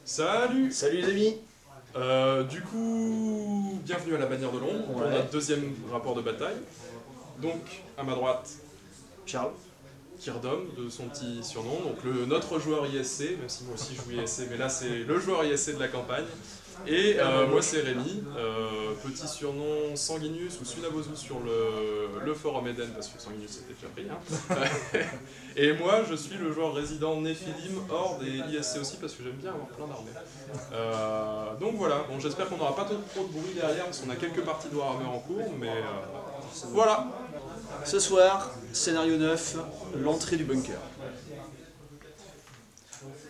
Salut. Salut les amis. Du coup, bienvenue à la bannière de l'ombre pour notre deuxième rapport de bataille. Donc, à ma droite, Charles. Kirdom, de son petit surnom, donc notre joueur ISC, même si moi aussi je joue ISC, mais là c'est le joueur ISC de la campagne. Et moi c'est Rémi, petit surnom Sanguinius ou Sunabozu sur le forum Eden, parce que Sanguinius c'était déjà pris. Hein. Et moi je suis le joueur résident Nephilim, Horde et ISC aussi, parce que j'aime bien avoir plein d'armées. Donc voilà, bon, j'espère qu'on n'aura pas trop de bruit derrière, parce qu'on a quelques parties de Warhammer en cours, mais voilà. Ce soir, scénario 9, l'entrée du bunker.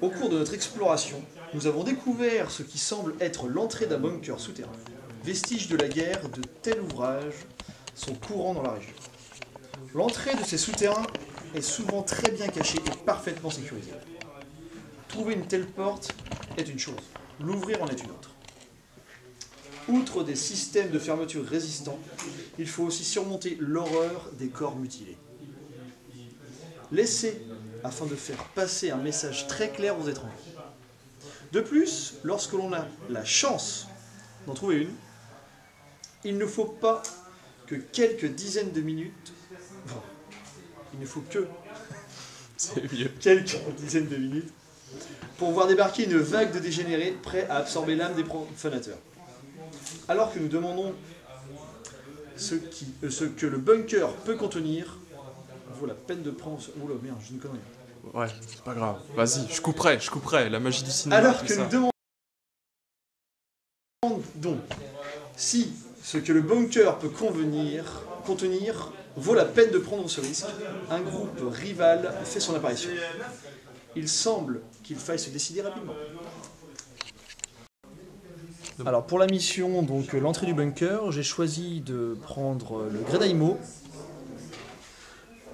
Au cours de notre exploration, nous avons découvert ce qui semble être l'entrée d'un bunker souterrain. Vestiges de la guerre, de tels ouvrages sont courants dans la région. L'entrée de ces souterrains est souvent très bien cachée et parfaitement sécurisée. Trouver une telle porte est une chose, l'ouvrir en est une autre. Outre des systèmes de fermeture résistants, il faut aussi surmonter l'horreur des corps mutilés. Laissez afin de faire passer un message très clair aux étrangers. De plus, lorsque l'on a la chance d'en trouver une, il ne faut pas que quelques dizaines de minutes... Enfin, il ne faut que quelques dizaines de minutes pour voir débarquer une vague de dégénérés prêts à absorber l'âme des profanateurs. Alors que nous demandons ce que le bunker peut contenir, vaut la peine de prendre... Oula merde, j'ai une connerie. Ouais, c'est pas grave. Vas-y, je couperai, la magie du cinéma. Alors que nous demandons si ce que le bunker peut contenir vaut la peine de prendre ce risque, un groupe rival fait son apparition. Il semble qu'il faille se décider rapidement. Alors pour la mission, donc l'entrée du bunker, j'ai choisi de prendre le Gredaimo,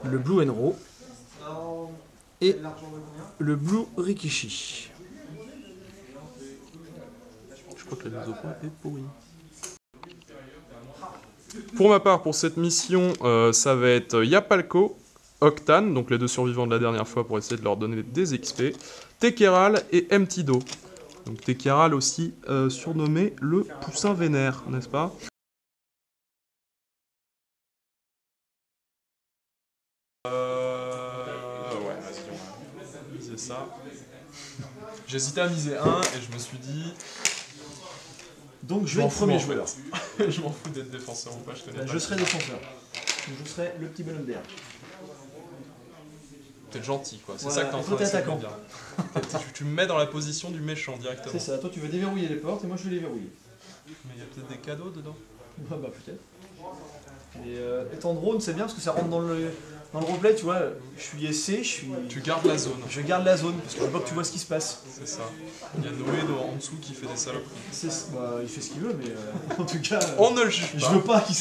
le Blue Enro et le Blue Rikishi. Je crois que la mise au point est pourrie. Pour ma part, pour cette mission, ça va être Yapalko, Octane, donc les deux survivants de la dernière fois pour essayer de leur donner des XP, Tekeral et Mtido. Donc Tekeral aussi surnommé le poussin vénère, n'est-ce pas? Ouais, vas-y, on va miser ça. J'hésitais à miser 1 et je me suis dit... Donc je vais être premier joueur. Je m'en fous d'être défenseur ou pas, je connais pas. Je serai défenseur. Je serai le petit bonhomme derrière. T'es gentil, quoi. C'est Voilà. ça que t'es en train Toi, t'es de dire. Tu me mets dans la position du méchant directement. C'est ça, toi tu veux déverrouiller les portes et moi je vais les verrouiller. Mais il y a peut-être des cadeaux dedans. Bah peut-être. Et étant drone, c'est bien parce que ça rentre dans le roleplay, tu vois. Je suis essai, Tu gardes la zone. je garde la zone parce que je veux pas que tu vois ce qui se passe. C'est ça. Il y a Noé en dessous qui fait des saloperies. Il fait ce qu'il veut, mais en tout cas. On ne le juge pas. Je veux pas qu'il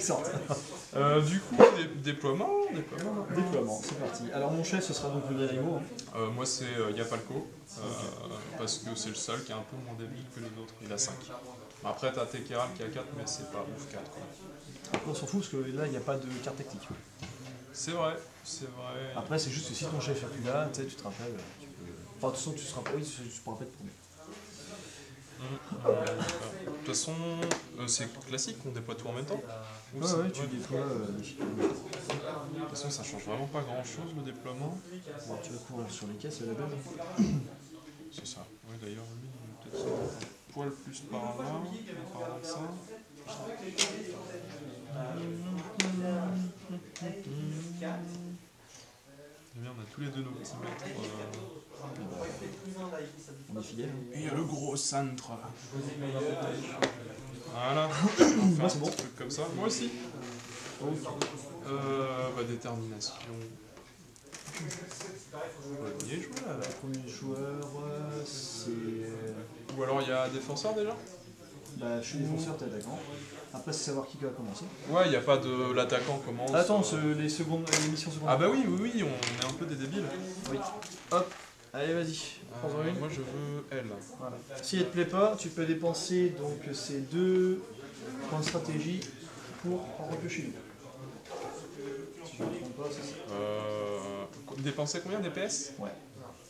sorte. Du coup, déploiement. Déploiement, c'est parti. Alors mon chef, ce sera donc le Gredaimo. Moi, c'est Yapalko. Parce que c'est le seul qui est un peu moins débile que les autres. Il a 5. Après, t'as Tekeral qui a 4, mais c'est pas ouf 4. Quoi. Après, on s'en fout parce que là, il n'y a pas de carte tactique. C'est vrai, c'est vrai. Après, c'est juste que si ton chef est plus là, tu te rappelles. Enfin, de toute façon, tu seras pas. Oui, tu pourras pas être premier. De toute façon, c'est classique, on déploie tout en même temps. Ouais, tu déploies. De toute façon, ça change vraiment pas grand chose le déploiement. Bon, tu vas courir sur les caisses à la base. C'est ça. Ouais, d'ailleurs, lui, il est peut-être un poil plus par là, par là que ça. Eh bien, on a tous les deux nos petits mètres. On est fidèles. Et il y a le gros centre. Voilà. Moi, c'est bon. Truc comme ça. Moi aussi. Détermination. Premier joueur. Le premier joueur, c'est. Ou alors il y a défenseur déjà? Bah, je suis défenseur, t'es attaquant. Après, c'est savoir qui va commencer. Ouais, il n'y a pas de l'attaquant commence. Attends, les missions secondaires. Ah bah oui, on est un peu des débiles. Oui. Hop, allez, vas-y. Prends-en une. Moi je veux elle. Voilà. Si elle te plaît pas, tu peux dépenser donc ces 2 points de stratégie pour en repiocher une. Si je ne me trompe pas, c'est ça. Dépenser combien DPS? Ouais.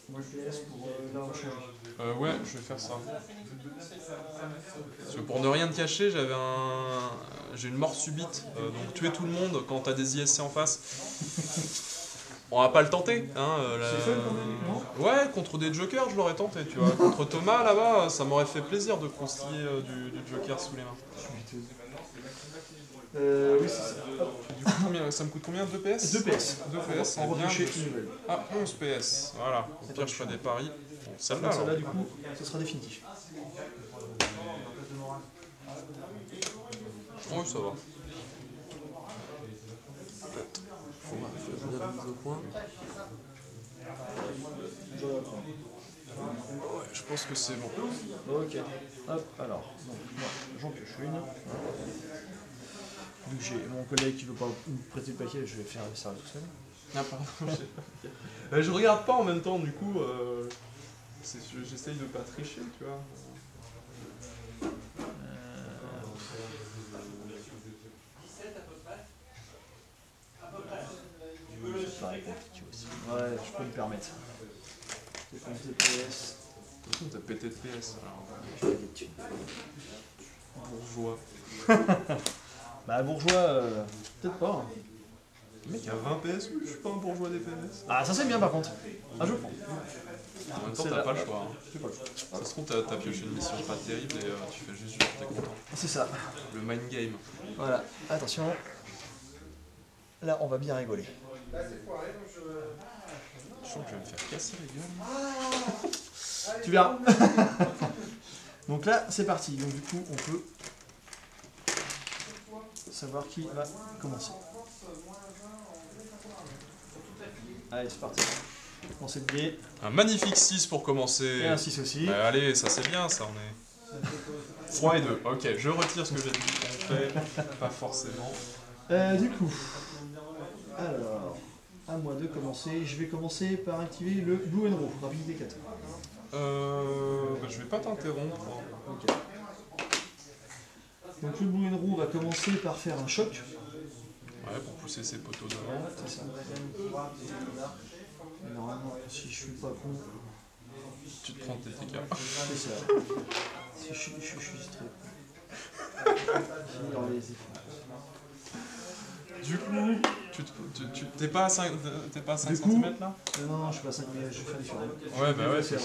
Moi je laisse pour la recharger. Ouais, je vais faire ça. Parce que pour ne rien te cacher, j'ai une mort subite. Donc tuer tout le monde quand t'as des ISC en face, on va pas le tenter. Hein, C'est fun quand même, non? Ouais, contre des jokers, je l'aurais tenté, tu vois. Contre Thomas, là-bas, ça m'aurait fait plaisir de constiller du joker sous les mains. Oui, c'est ça. Du coup, ça me coûte combien? 2 PS? 2 PS. 2 PS, On c'est va bien. repêcher une nouvelle. Ah, 11 PS, voilà. Au pire, je ferai des paris. Bon, celle-là, alors. Celle-là, du coup, ce sera définitif. Oui, ça va. Peut-être. Faut bien la mise au point. Ouais, je pense que c'est bon. Ok. Hop, alors, donc, moi, j'en pioche une. Vu que j'ai mon collègue qui veut pas me prêter le paquet, je vais faire ça tout seul. Ah, pardon. Je regarde pas en même temps, du coup. J'essaye de pas tricher, tu vois. Ça paraît compliqué aussi. Ouais, je peux me permettre. C'est comme TPS. T'as pété de PS, alors. Je vais des thunes. Bourgeois. Bah, bourgeois, peut-être pas. Hein. Le mec a 20 PS, je suis pas un bourgeois des PS. Ah, ça c'est bien par contre. Ah, je prends. En même temps, C'est t'as la- pas le choix. Hein. J'ai pas le choix. Ça se trouve, t'as pioché une mission pas terrible et tu fais juste t'es content. C'est ça. Le mind game. Voilà. Attention. Là, on va bien rigoler. Je sens que je vais me faire casser les gueules. Tu verras. Donc là, c'est parti. Donc du coup, on peut savoir qui va commencer. Allez, c'est parti. On s'est lié. Un magnifique 6 pour commencer. Et un 6 aussi. Bah, allez, ça c'est bien, ça on est. 3 et 2. Ok, je retire ce que j'ai dit. On fait pas forcément. Du coup, alors, à moi de commencer. Je vais commencer par activer le Blue and Row, rapidité 4. Bah, je vais pas t'interrompre. Ok. Donc le Blue and Row va commencer par faire un choc. Ouais, pour pousser ses poteaux devant. C'est ça. Et normalement, si je suis pas con, Tu te prends tes TK. c'est ça. Si je suis straight. Dans les efforts. Du coup, t'es pas à 5, Du coup, cm là? Non, je suis pas 5 mais je vais faire différent. Ouais, bah ouais, c'est.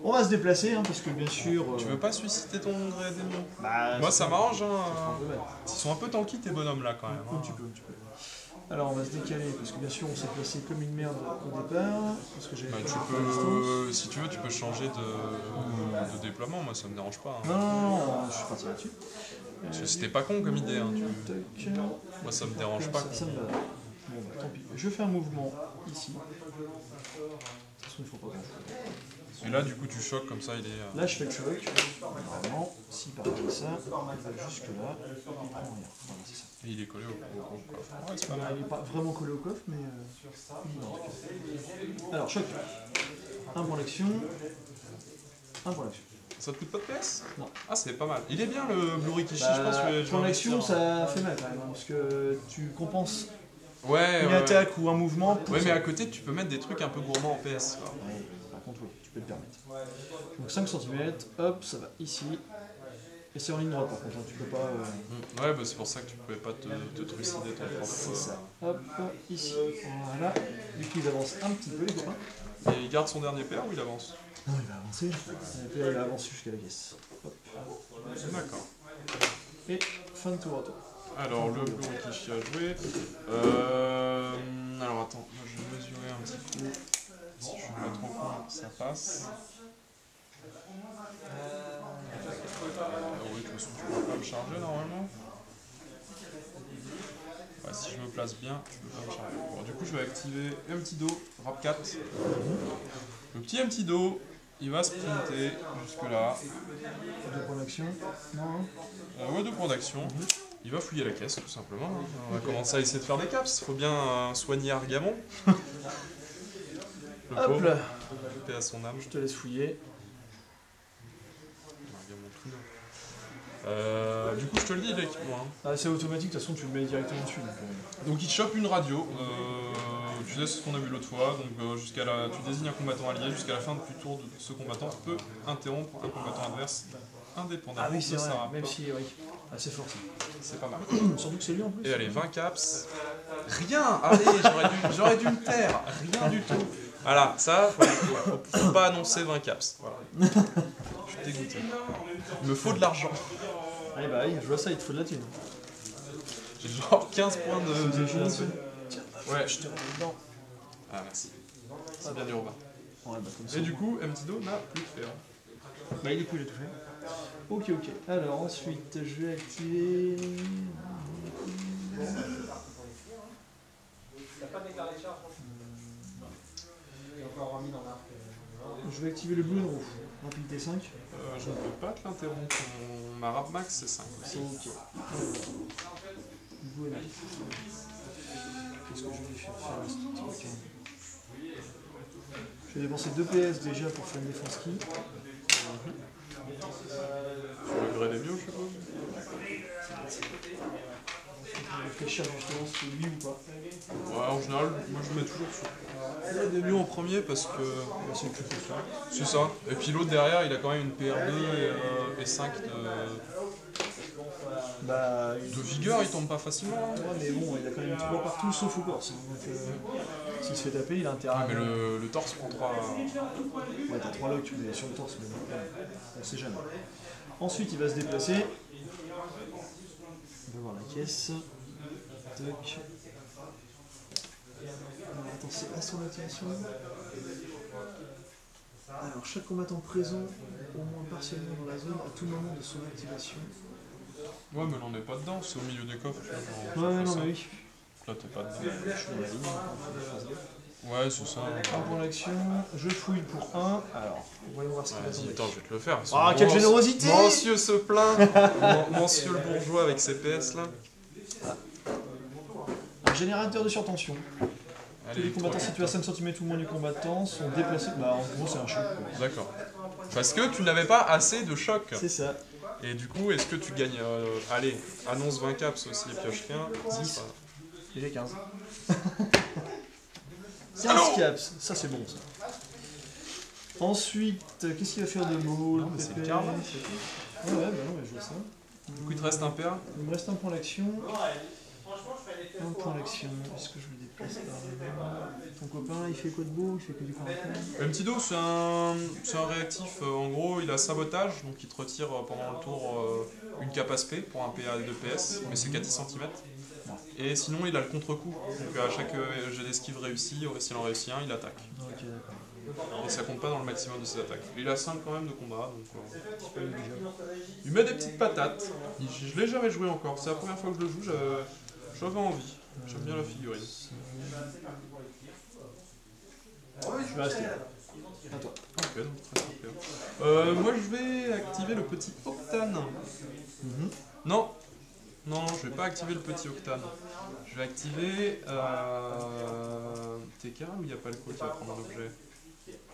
On va se déplacer, hein, parce que bien sûr. Tu veux pas susciter ton gré démon? Bah, Moi ça m'arrange, ça fera hein. un peu mal. Ils sont un peu tanky tes bonhommes là quand même. Un Hein. petit peu, un petit peu. Alors on va se décaler parce que bien sûr on s'est placé comme une merde au départ. Parce que j'avais Bah, pas tu la peux, si tu veux, tu peux changer de déploiement. Moi ça me dérange pas. Hein. Non, je suis parti là-dessus. Parce que c'était pas con comme idée. Hein. Tac. Moi ça me dérange pas. Ça me va. Bon bah tant pis. Je fais un mouvement ici. De toute façon il faut pas grand chose. Et là du coup tu choques comme ça, il est. Là je fais le choc. Normalement, s'il part comme ça, il va jusque là. Il prend rien. Voilà, c'est ça. Et il est collé au coffre. Ouais, c'est pas Il mal. n'est pas vraiment collé au coffre, mais. Il est en tout cas. Alors choc. Un pour l'action. Un pour l'action. Ça te coûte pas de PS? Non. Ah c'est pas mal. Il est bien le Blue Rikishi, je pense que je vais pour l'action, investir. ça fait mal quand même, hein, parce que tu compenses Ouais, une ouais, attaque ou un mouvement. Pour ouais, mais ça. à côté tu peux mettre des trucs un peu gourmands en PS. Quoi. Ouais, par contre, oui, tu peux te permettre. Donc 5 cm, hop, ça va ici. Et c'est en ligne droite par contre, hein, tu peux pas. Ouais, bah c'est pour ça que tu pouvais pas te trucider ton propre. C'est ça. Hop, ici. Voilà. Du coup, il avance un petit peu, les copains. Et il garde son dernier paire ou il avance? Non, il va avancer. Et puis là, il va avancer jusqu'à la caisse. Hop. D'accord. Et fin de tour à tour. Alors le Blue Rikishi a joué. Alors attends, moi je vais mesurer un petit coup. Si je suis pas trop con, ça passe. Oui, de toute façon tu peux pas me charger normalement. Ouais, si je me place bien, tu peux pas me charger. Bon, du coup je vais activer empty do, rap 4. Le petit empty do, il va sprinter jusque là. 2 points d'action. Non, hein. Ouais, 2 points d'action. Il va fouiller la caisse tout simplement. On va commencer à essayer de faire des caps. Il faut bien soigner Argamon. Le Hop pauvre, là. paix à son âme. Je te laisse fouiller. Argamon tout neuf. Du coup, je te le dis, l'équipement. Hein. Ah, c'est automatique, de toute façon, tu le mets directement dessus. Donc, Donc, il te chope une radio. tu sais ce qu'on a vu l'autre fois, donc tu désignes un combattant allié, jusqu'à la fin du tour de ce combattant peut interrompre un combattant adverse indépendamment Ah oui, c'est de vrai, sa même rapport. si, oui. Ah, c'est fort ça. C'est pas mal. Surtout que c'est lui en plus. Et allez, 20 caps. Rien. Allez, j'aurais dû me taire. Rien du tout. Voilà, ça, faut pas annoncer 20 caps. Voilà. Je suis dégoûté. Il me faut de l'argent. Ah bah oui, je vois ça, il te faut de la thune. J'ai genre 15 points de Tiens, Ouais. je te remets dedans. Ah, merci. C'est bien du Robin. Ouais, bah comme ça. Et du coup, MTDO n'a plus de fer. Bah du coup j'ai tout fait. Ok, ok. Alors ensuite je vais activer... Je vais activer le Blue Draw. Rapidité 5. Je ne peux pas te l'interrompre. Ma rap max c'est 5 aussi. Ok. Blue Knight. Qu'est-ce que je vais faire à ce truc? Je vais dépenser 2 PS déjà pour faire une défense qui. Tu regrettes les mieux, je suppose. Je vais réfléchir justement si c'est lui ou pas. Ouais, en général, moi je mets toujours sur des mieux en premier parce que C'est le plus fort. c'est ça. Et puis l'autre derrière, il a quand même une PR2 et 5 Bah, de vigueur, il tombe pas facilement. Hein. ouais, mais bon, il a quand même 3 partout sauf au corps. Donc s'il se fait taper, il a intérêt Ah, à... mais le torse prend 3. Ouais, t'as 3 locks sur le torse, mais bon, ouais, on sait jamais. Ensuite, il va se déplacer. On va voir la caisse. Toc. Alors, attends, c'est à son activation. Alors, chaque combattant présent, au moins partiellement dans la zone, à tout moment de son activation. Ouais, mais là on n'est pas dedans, c'est au milieu des coffres. Tu vois, genre, Ouais, ça non, fait mais ça. oui. Là t'es pas dedans. Je suis dans la ligne, on fait des phases. Ouais, c'est ça. Un pour l'action, je fouille pour 1. Alors, voyons voir ce qu'il va Vas-y, tomber. attends, je vais te le faire. Ah, quelle générosité! Monsieur se plaint. Monsieur le bourgeois avec ses PS là. Un générateur de surtension. Tous Allez, les combattants 3. situés à 5 cm ou moins du combattant sont déplacés. Bah, en gros, c'est un choc. quoi. D'accord. Parce que tu n'avais pas assez de choc. C'est ça. Et du coup, est-ce que tu gagnes allez, annonce 20 caps aussi, pioche rien. 10. Et j'ai 15. 15 Allô caps, ça c'est bon ça. Ensuite, qu'est-ce qu'il va faire de beau Non, mais c'est le karma. Ouais, bah non, mais je vois ça. Du coup, il te reste un paire. Il me reste un point d'action. Un point d'action. Est-ce que je me déplace par là? Ton copain, il fait quoi de beau? Il fait que du combat? MTDO, c'est un réactif. En gros, il a sabotage, donc il te retire pendant le tour une cap aspect pour un PA de PS, mais c'est qu'à 10 cm. Et sinon, il a le contre-coup. Donc à chaque jet d'esquive réussi, s'il en réussit un, il attaque. Ok, d'accord. Et ça compte pas dans le maximum de ses attaques. Il a 5 quand même de combat, donc il met des petites patates. Je l'ai jamais joué encore, c'est la première fois que je le joue, j'avais envie. J'aime bien la figurine. Je vais rester. À toi. Ok, donc très super. Moi je vais activer le petit Octane. Non, non, je vais pas activer le petit Octane. Je vais activer TK ou Yapalco qui va prendre un objet.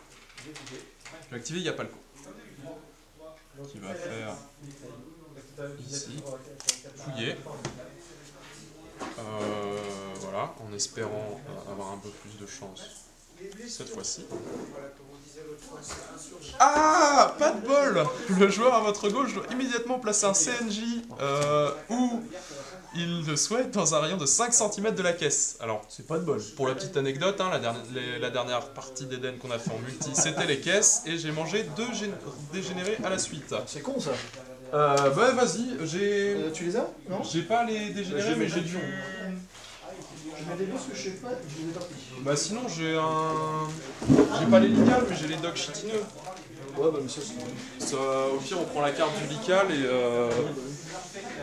Je vais activer Yapalco. Qui va faire ici. Fouiller. Voilà, en espérant avoir un peu plus de chance cette fois-ci. Ah, pas de bol! Le joueur à votre gauche doit immédiatement placer un CNJ où il le souhaite dans un rayon de 5 cm de la caisse. Alors, C'est pas de bol. pour la petite anecdote, hein, la dernière partie d'Eden qu'on a fait en multi, c'était les caisses et j'ai mangé 2 dégénérés à la suite. C'est con ça. Bah vas-y, Tu les as? Non? j'ai pas les dégénérés, mais j'ai dû... Je mets des parce que je sais pas, je les ai partis. Bah sinon j'ai j'ai pas les licals, mais j'ai les dogs chitineux. Ouais, bah mais ça c'est. Ça, au pire on prend la carte du lical et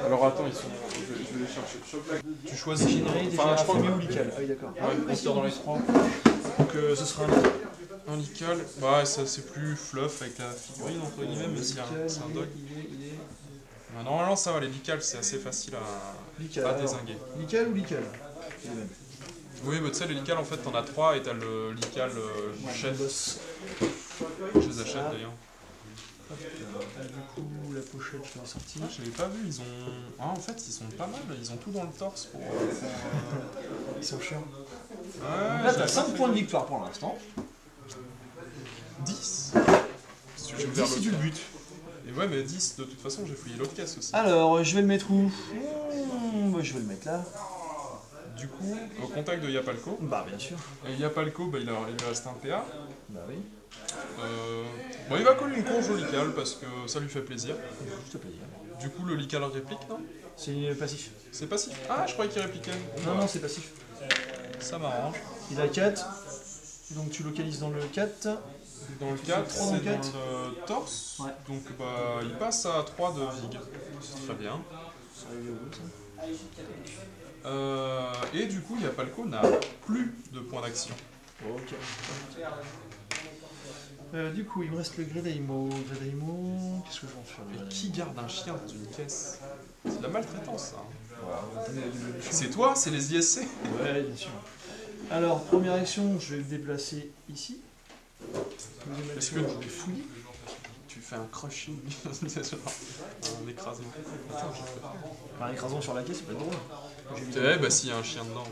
alors attends, ils sont... je vais les chercher. Tu choisis... Généré, Enfin, je crois que... ou lical. Ah oui, d'accord. Ouais, histoire dans les 3. Donc ce sera un lical. Un lical, bah ça c'est plus fluff avec la figurine entre guillemets, mais c'est un dog. Bah, normalement ça va, les licals c'est assez facile à dézinguer. Lical ou lical? C'est le même. Oui, mais tu sais, les licals en fait t'en as 3 et t'as le lical chef. Boss. Je les achète d'ailleurs. Du coup, la pochette, je l'ai sortie. Je l'avais pas vu, ils ont... Ah, en fait, ils sont pas mal, ils ont tout dans le torse pour... Ils sont chiants. Ouais, Là, t'as 5 points de victoire pour l'instant. 10. 10 si tu le butes. Et ouais, mais 10, de toute façon, j'ai fouillé l'autre caisse aussi. Alors, je vais le mettre où Je vais le mettre là. Du coup, au contact de Yapalco. Bah, bien sûr. Et Yapalco, bah, il lui reste un PA. Bah oui. Bon, il va coller une conge au Lical parce que ça lui fait plaisir. Juste plaisir. Du coup, le Lical réplique, non? C'est passif. C'est passif. Ah, je croyais qu'il répliquait. Bon, Non, non, c'est passif. Ça m'arrange. Il a 4. Donc tu localises dans le 4. Dans le 4, trois dans c'est le quatre. dans le torse. Ouais. Donc bah, il passe à 3 de Vig. C'est très bien. Ça arrive au bout, ça. Et du coup, Yapalco n'a plus de points d'action. Ok. Du coup, il me reste le Gredaimo. Gredaimo, qu'est-ce que je vais en faire Mais Gredaimo qui garde un chien dans une caisse? C'est de la maltraitance, ça. Attendez, la double mission. C'est toi, c'est les ISC. Ouais, bien sûr. Alors, première action, je vais me déplacer ici. Deuxième Est-ce action, que je vais fouiller. tu fais un crushing, c'est genre un écrasement? Attends, je fais. Un écrasant sur la caisse, c'est pas drôle. Eh bah s'il y a un chien dedans.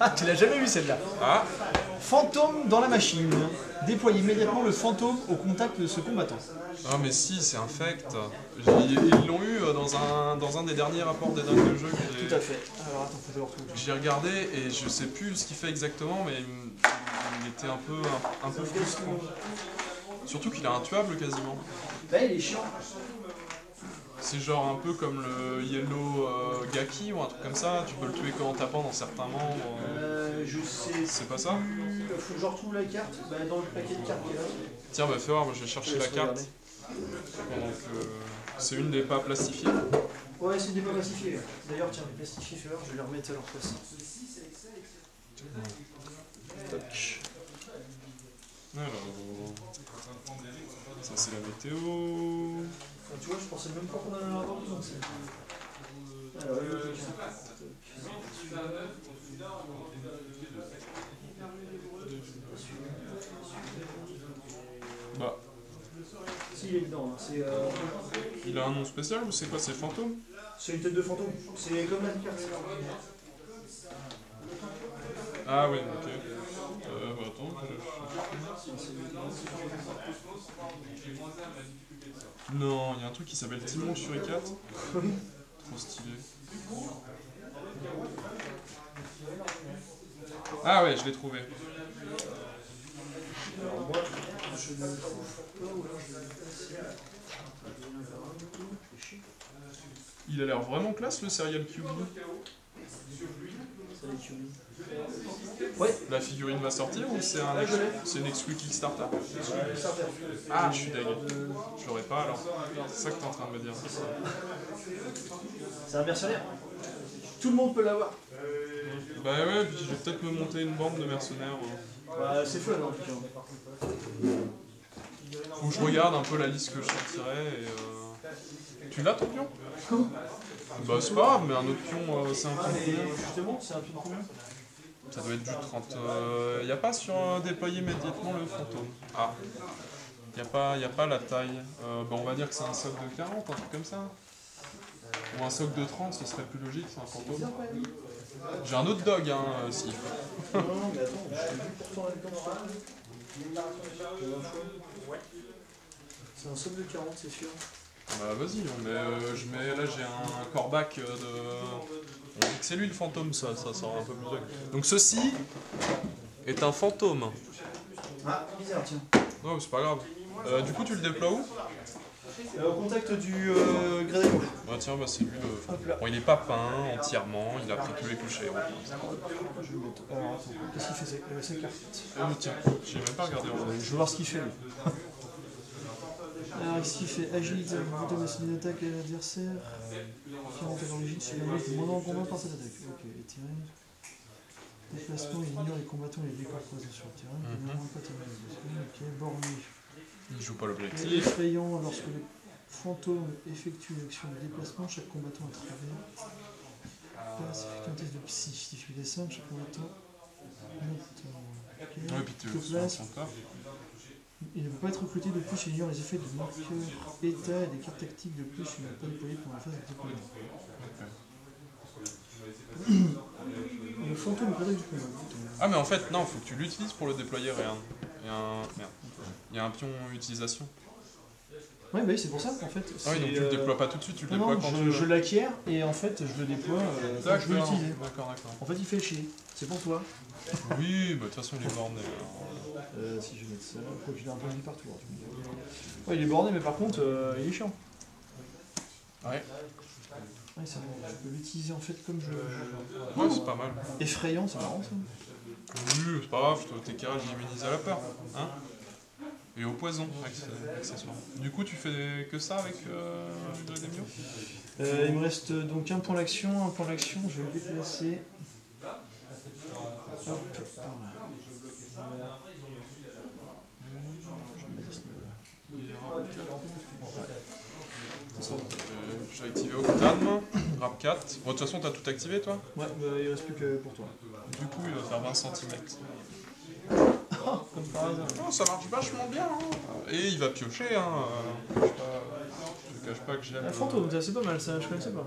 Ah, tu l'as jamais vu celle-là. Ah, Fantôme dans la machine. Déploie immédiatement le fantôme au contact de ce combattant. ah mais si, c'est infect. Ils l'ont eu dans un des derniers rapports des dingues de jeu que Tout à fait. Alors attends, faut que je le retrouve. j'ai regardé et je sais plus ce qu'il fait exactement, mais il était un peu frustrant. Surtout qu'il est intuable quasiment. Bah, il est chiant. C'est genre un peu comme le Yellow Gaki ou un truc comme ça, tu peux le tuer qu'en tapant dans certains membres. Je sais. C'est pas ça? Faut que je retrouve la carte. Bah, dans le paquet de cartes qui est là. Tiens, bah fais voir, moi je vais chercher la carte. Regarder. Pendant que c'est une des pas plastifiées. Ouais, c'est des pas plastifiés. D'ailleurs, tiens, les plastifieurs, je vais les remettre à leur place. Toc. Alors, ça c'est la météo. Tu vois, je pensais même pas qu'on en avait avoir besoin de ça. Alors, Bah, si, il est dedans. Hein. il a un nom spécial ou c'est quoi? C'est fantôme? C'est une tête de fantôme. C'est comme la carte. Ah ouais, ok. Bah attends, non, il y a un truc qui s'appelle Timon Suricat. Trop stylé. Ah ouais, je l'ai trouvé. Alors, moi, je ne trouve pas où là je vais le placer. Il a l'air vraiment classe le Serial QB. Ouais. La figurine va sortir ou c'est une exclu Kickstarter? Ah, je suis deg. Je l'aurais pas alors. C'est ça que t'es en train de me dire. C'est un mercenaire. Tout le monde peut l'avoir. Bah ouais, puis je vais peut-être me monter une bande de mercenaires. Bah, c'est fun en tout cas. Faut que je regarde un peu la liste que je sortirai et Tu l'as ton pion? Bah c'est pas grave, mais un autre pion, c'est un pion de combien? Justement, c'est un pion de combien? Ça doit être du 30. Y a pas sur déployer immédiatement le fantôme. Ah. Y a pas la taille. Bah on va dire que c'est un socle de 40, un truc comme ça. Ou un socle de 30, ce serait plus logique, c'est un fantôme. J'ai un autre dog, hein, s'il faut. Non, mais attends, je t'ai vu pourtant avec ton oral. C'est un socle de 40, c'est sûr. Bah vas-y, je mets là j'ai un corbac de... On dit que c'est lui le fantôme, ça sort un peu plus dog. Donc ceci est un fantôme. Ah, bizarre, tiens. Non, c'est pas grave. Du coup tu le déploies où? Au contact du Gredaimo. Bah tiens, bah c'est lui le... Hop là. Bon, il est pas peint entièrement, il a pris tous les clichés. Je vais le mettre. Alors attends, qu'est-ce qu'il fait c'est carte. Tiens, j'ai même pas regardé en fait. Je veux voir ce qu'il fait lui. Alors qu'est-ce qu'il fait? Agilité, habilité, machine d'attaque à l'adversaire. Qui rentre à l'origine, c'est la liste du moment en combat par cette attaque. Ok, étiré. Déplacement, il ignore les combattants et les décors présents sur le terrain. Il ne pas terminé. Ok, borné. Il joue pas l'objectif. Effrayant, lorsque le fantôme effectue une action de déplacement, chaque combattant à travers. Passe, effectue un test de psy. Difficulté 5, chaque combattant. Ouais, puis tu te place. il ne peut pas être recruté de plus, il ignore les effets de marqueur état et des cartes tactiques de plus, il n'est pas déployé pendant la phase de déploiement. Le fantôme protège du combat. Ah mais en fait, non, faut que tu l'utilises pour le déployer, regarde. Il y a un pion utilisation. Ouais, bah oui, c'est pour ça qu'en fait. Ah oui, donc tu le déploies pas tout de suite, tu le Non, déploies quand tu veux. je l'acquiers et en fait je le déploie quand je veux l'utiliser. D'accord. En fait, il fait chier. C'est pour toi. Oui, bah de toute façon, il est borné. Si je vais mettre ça, faut que je l'ai un peu mis partout. Ouais, il est borné, mais par contre, il est chiant. Ouais. Ouais, ça, je peux l'utiliser en fait comme je. Ouais, c'est pas mal. Effrayant, c'est marrant ça. Oui, c'est pas grave, tes carrés immunisent à la peur. Hein, et au poison, accessoirement. Du coup, tu fais que ça avec le Gredemio? Il me reste donc un point d'action, je vais le déplacer. Hop, par là. J'ai activé Octane, Rap 4. Bon, de toute façon, t'as tout activé toi? Ouais, il reste plus que pour toi. Du coup, il va faire 20 cm. Comme par hasard. Oh, ça marche vachement bien. Hein. Et il va piocher. Hein. Je cache pas que j'aime. Un fantôme, c'est pas mal ça, je connaissais pas.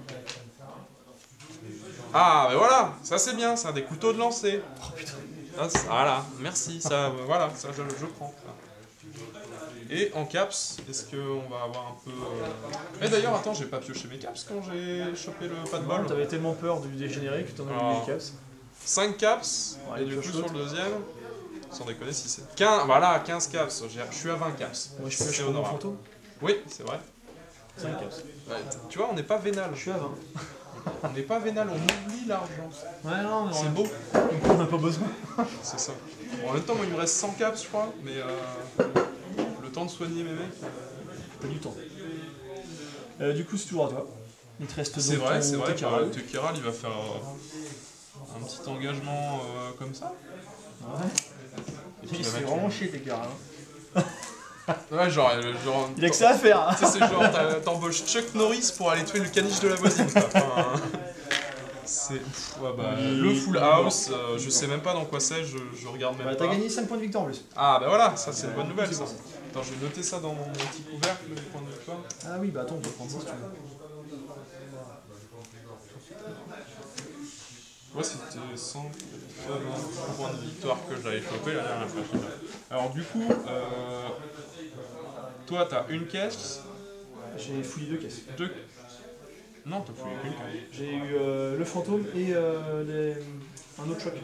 Ah, mais voilà, ça c'est bien, ça, des couteaux de lancer. Oh putain. Ah, voilà, merci, ça, voilà, ça je prends. Et en caps, est-ce qu'on va avoir un peu... Eh d'ailleurs, attends, j'ai pas pioché mes caps quand j'ai chopé le pas de bol. T'avais tellement peur du dégénéré que t'en as mis les caps. 5 caps, Ouais, et du coup sur le deuxième, sans déconner si c'est... 15, voilà, 15 caps, je suis à 20 caps. Moi je pioche mon fantôme. Oui, c'est vrai. 5 caps. Ouais, tu vois, on n'est pas vénal. Je suis à 20. On n'est pas vénal, on oublie l'argent. Ouais, non, mais c'est beau. On n'a pas besoin. C'est ça. Bon, en même temps, moi, il me reste 100 caps, je crois, mais le temps de soigner mes mecs. Pas du temps. Du coup, c'est toujours à toi. Il te reste donc c'est vrai, Tekeral. Tekeral, il va faire un petit engagement comme ça. Ouais. Il s'est vraiment chier, Tekeral. Ouais, genre, il a que ça à faire. Tu sais, c'est genre, t'embauches Chuck Norris pour aller tuer le caniche de la voisine. Enfin, c'est ouais, bah, le full house, je sais même pas dans quoi c'est, je regarde même pas. T'as gagné 5 points de victoire en plus. Ah bah voilà, ça c'est une bonne nouvelle ça. Attends, je vais noter ça dans mon petit couvercle, le point de victoire. Ah oui, bah attends, on peut prendre ça si tu veux. Ouais, c'était 100 points de victoire que j'avais chopé la dernière fois. Alors du coup, toi t'as une caisse. J'ai fouillé 2 caisses. Non, t'as fouillé une caisse. J'ai eu le fantôme et un autre choc.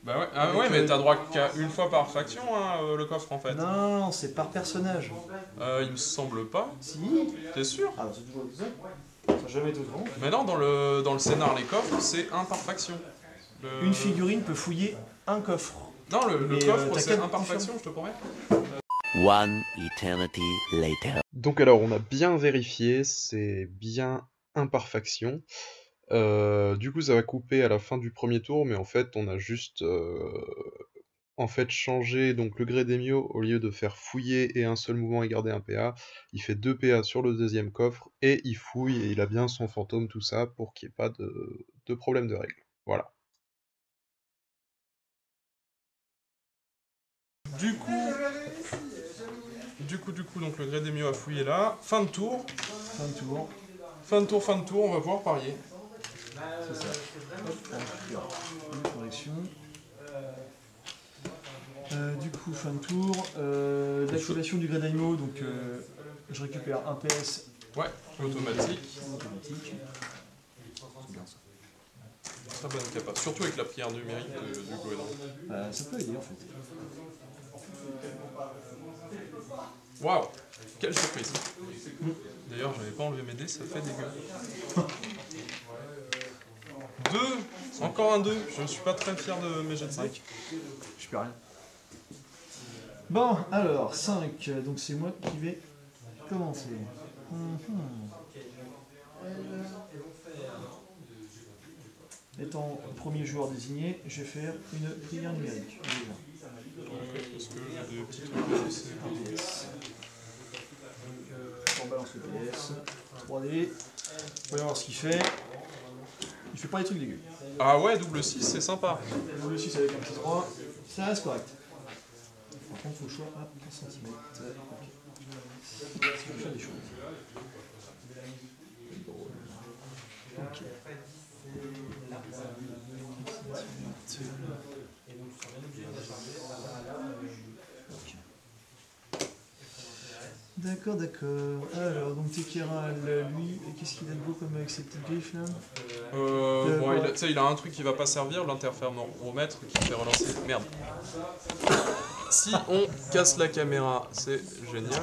Bah ouais, ah ouais, mais t'as droit qu'à une fois par faction, hein, le coffre en fait. Non, c'est par personnage. Il me semble pas. Si. T'es sûr? Ah, c'est toujours ça. Ça n'a jamais été autrement. Mais non, dans le scénar, les coffres, c'est un par faction. Une figurine peut fouiller un coffre. Non, le coffre, c'est un par faction, je te promets. One eternity later. Donc alors, on a bien vérifié, c'est bien un par faction. Du coup, ça va couper à la fin du premier tour, mais en fait, on a juste changé donc le Gredemio, au lieu de faire fouiller et un seul mouvement et garder un PA, il fait 2 PA sur le deuxième coffre et il fouille et il a bien son fantôme, tout ça, pour qu'il n'y ait pas de problème de règle. Voilà. Du coup, donc le Gredemio a fouillé là. Fin de tour. Fin de tour, on va pouvoir parier. C'est ça. Correction. Du coup, fin de tour. L'activation du Gredemio, donc je récupère un PS. Ouais, automatique. C'est bien ça. Très bonne capa. Surtout avec la prière numérique du goéland. Ça peut aider en fait. Waouh, quelle surprise. D'ailleurs, j'avais pas enlevé mes dés, ça fait dégueu. 2, encore un 2. Je ne suis pas très fier de mes jets de 5. Je peux rien. Bon, alors, 5, donc c'est moi qui vais commencer. Étant premier joueur désigné, je vais faire une prière numérique. Parce que j'ai des petits trucs à laisser. On balance le PS. 3D. Voyons voir ce qu'il fait. Il fait pas des trucs dégueux. Ah ouais, double 6, c'est sympa. Double 6 avec un petit 3, ça reste correct. contre, faut le choix à 15 cm. Ok. Ça peut faire des choses. Ok. D'accord, d'accord. Alors, donc Tekeral, lui, qu'est-ce qu'il a de beau comme avec ses petites griffes là? Bon, il a un truc qui va pas servir, l'interféromètre qui fait relancer. Merde. Si on casse la caméra, c'est génial.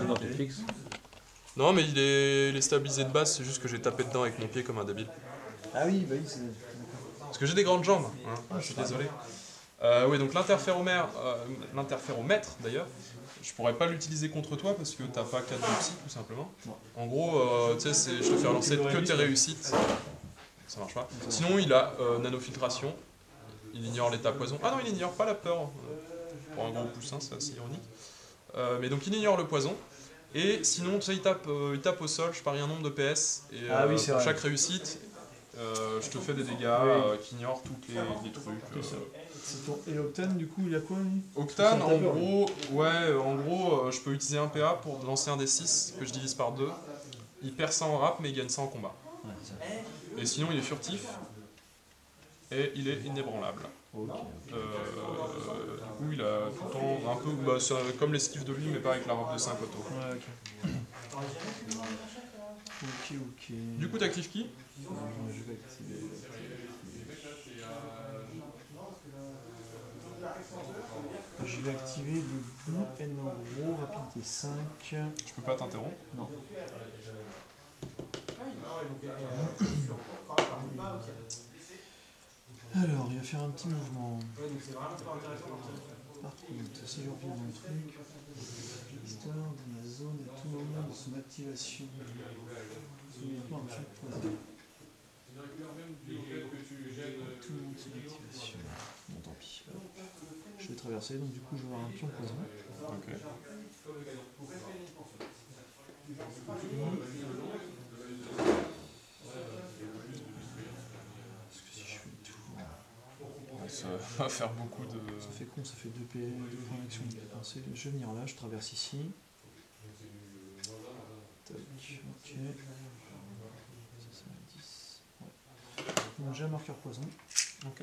Non, mais il est stabilisé de base, c'est juste que j'ai tapé dedans avec mon pied comme un débile. Ah oui, bah oui, c'est. Parce que j'ai des grandes jambes, hein, je suis désolé. Oui, donc l'interféromètre d'ailleurs, je pourrais pas l'utiliser contre toi parce que t'as pas 4 de psy tout simplement. Non. En gros, tu sais, je te fais relancer que tes réussites. Ça marche pas. Sinon, il a nanofiltration, il ignore l'état poison. Ah non, il ignore pas la peur. Pour un gros poussin, c'est assez ironique. Mais donc il ignore le poison. Et sinon, tu sais, il tape au sol, je parie un nombre de PS. Et pour chaque réussite, je te fais des dégâts qui ignorent tous les trucs. Et Octane, du coup, il a quoi lui? Octane, en gros, je peux utiliser un PA pour lancer un D6 que je divise par 2. Il perd ça en rap, mais il gagne ça en combat. Ouais, c'est ça. Et sinon, il est furtif. Et il est inébranlable. Okay. Du coup, il a tout le temps un peu comme l'esquive de lui, mais pas avec la robe de 5 auto. Ouais, ok. Ok. Du coup, t'actives qui? Je vais activer. Je vais activer le Blue Enro, rapidité 5. Je peux pas t'interrompre? Non. Alors, il va faire un petit mouvement. Par contre, si je reviens dans le truc, histoire de la zone à tout moment de son activation. Soumettez-moi un pion de poison. Tout le monde de son activation. Bon, tant pis. Je vais traverser, donc du coup, je vais avoir un pion de poison. Ok. Ça va faire beaucoup de... Ça fait con, ça fait 2 points d'action. Je vais venir là, je traverse ici. Tac, ok. Ça, c'est un 10. Ouais. Donc j'ai un marqueur poison. Ok.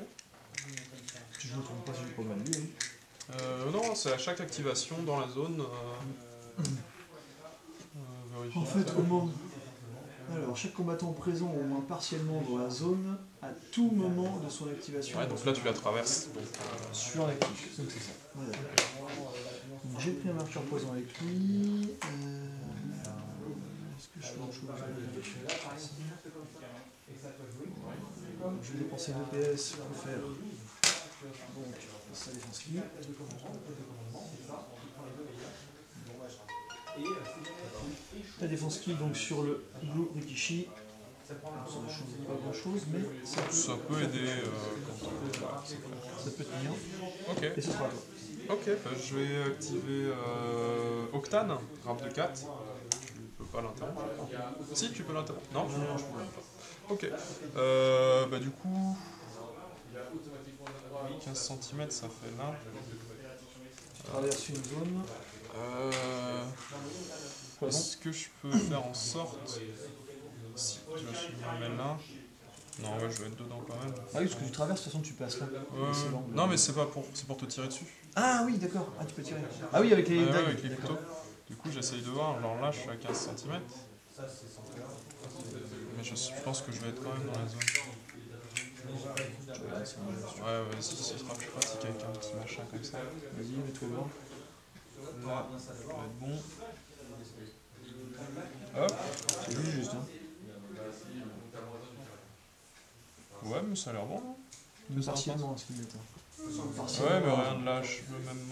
Si je ne me trompe pas, si j'ai pas mal lu. Non, c'est à chaque activation dans la zone. En fait, comment? Alors, chaque combattant présent au moins partiellement dans la zone à tout moment de son activation. Ouais, donc là tu la traverses. Donc, sur l'actif, donc c'est ça. Voilà. Donc j'ai pris un marqueur poison avec lui. Est-ce que je fais autre chose? Je vais dépenser 2 PS pour faire donc sa défense qui. La défense kill donc sur le Blue Rikishi. Ça ne change pas grand chose, mais ça peut aider ça peut tenir. Ok. Et ce sera à toi. Ok, bah, je vais activer Octane, rap de 4. Tu peux pas l'interrompre. Si, tu peux l'interrompre. Non, je peux pas. Ok. Bah du coup... 15 cm ça fait là. Tu traverses une zone. Est-ce que je peux faire en sorte... Si je me mets là... Non, ouais, je vais être dedans quand même. Ah oui, parce que tu traverses, de toute façon tu passes là. Non, mais c'est pas pour... c'est pour te tirer dessus. Ah oui, d'accord. Ah, tu peux tirer. Ah oui, avec les dagues. Avec les couteaux. Du coup, j'essaye de voir. Alors là, je suis à 15 cm. Mais je pense que je vais être quand même dans la zone. Ouais, si ce sera plus pratique avec un petit machin comme ça. Vas-y, mets-toi dedans. Là, ça va être bon. Hop. C'est juste, hein. Ouais, mais ça a l'air bon, non? Partiellement, ce qu'il met. Ouais, mais regarde là, je peux même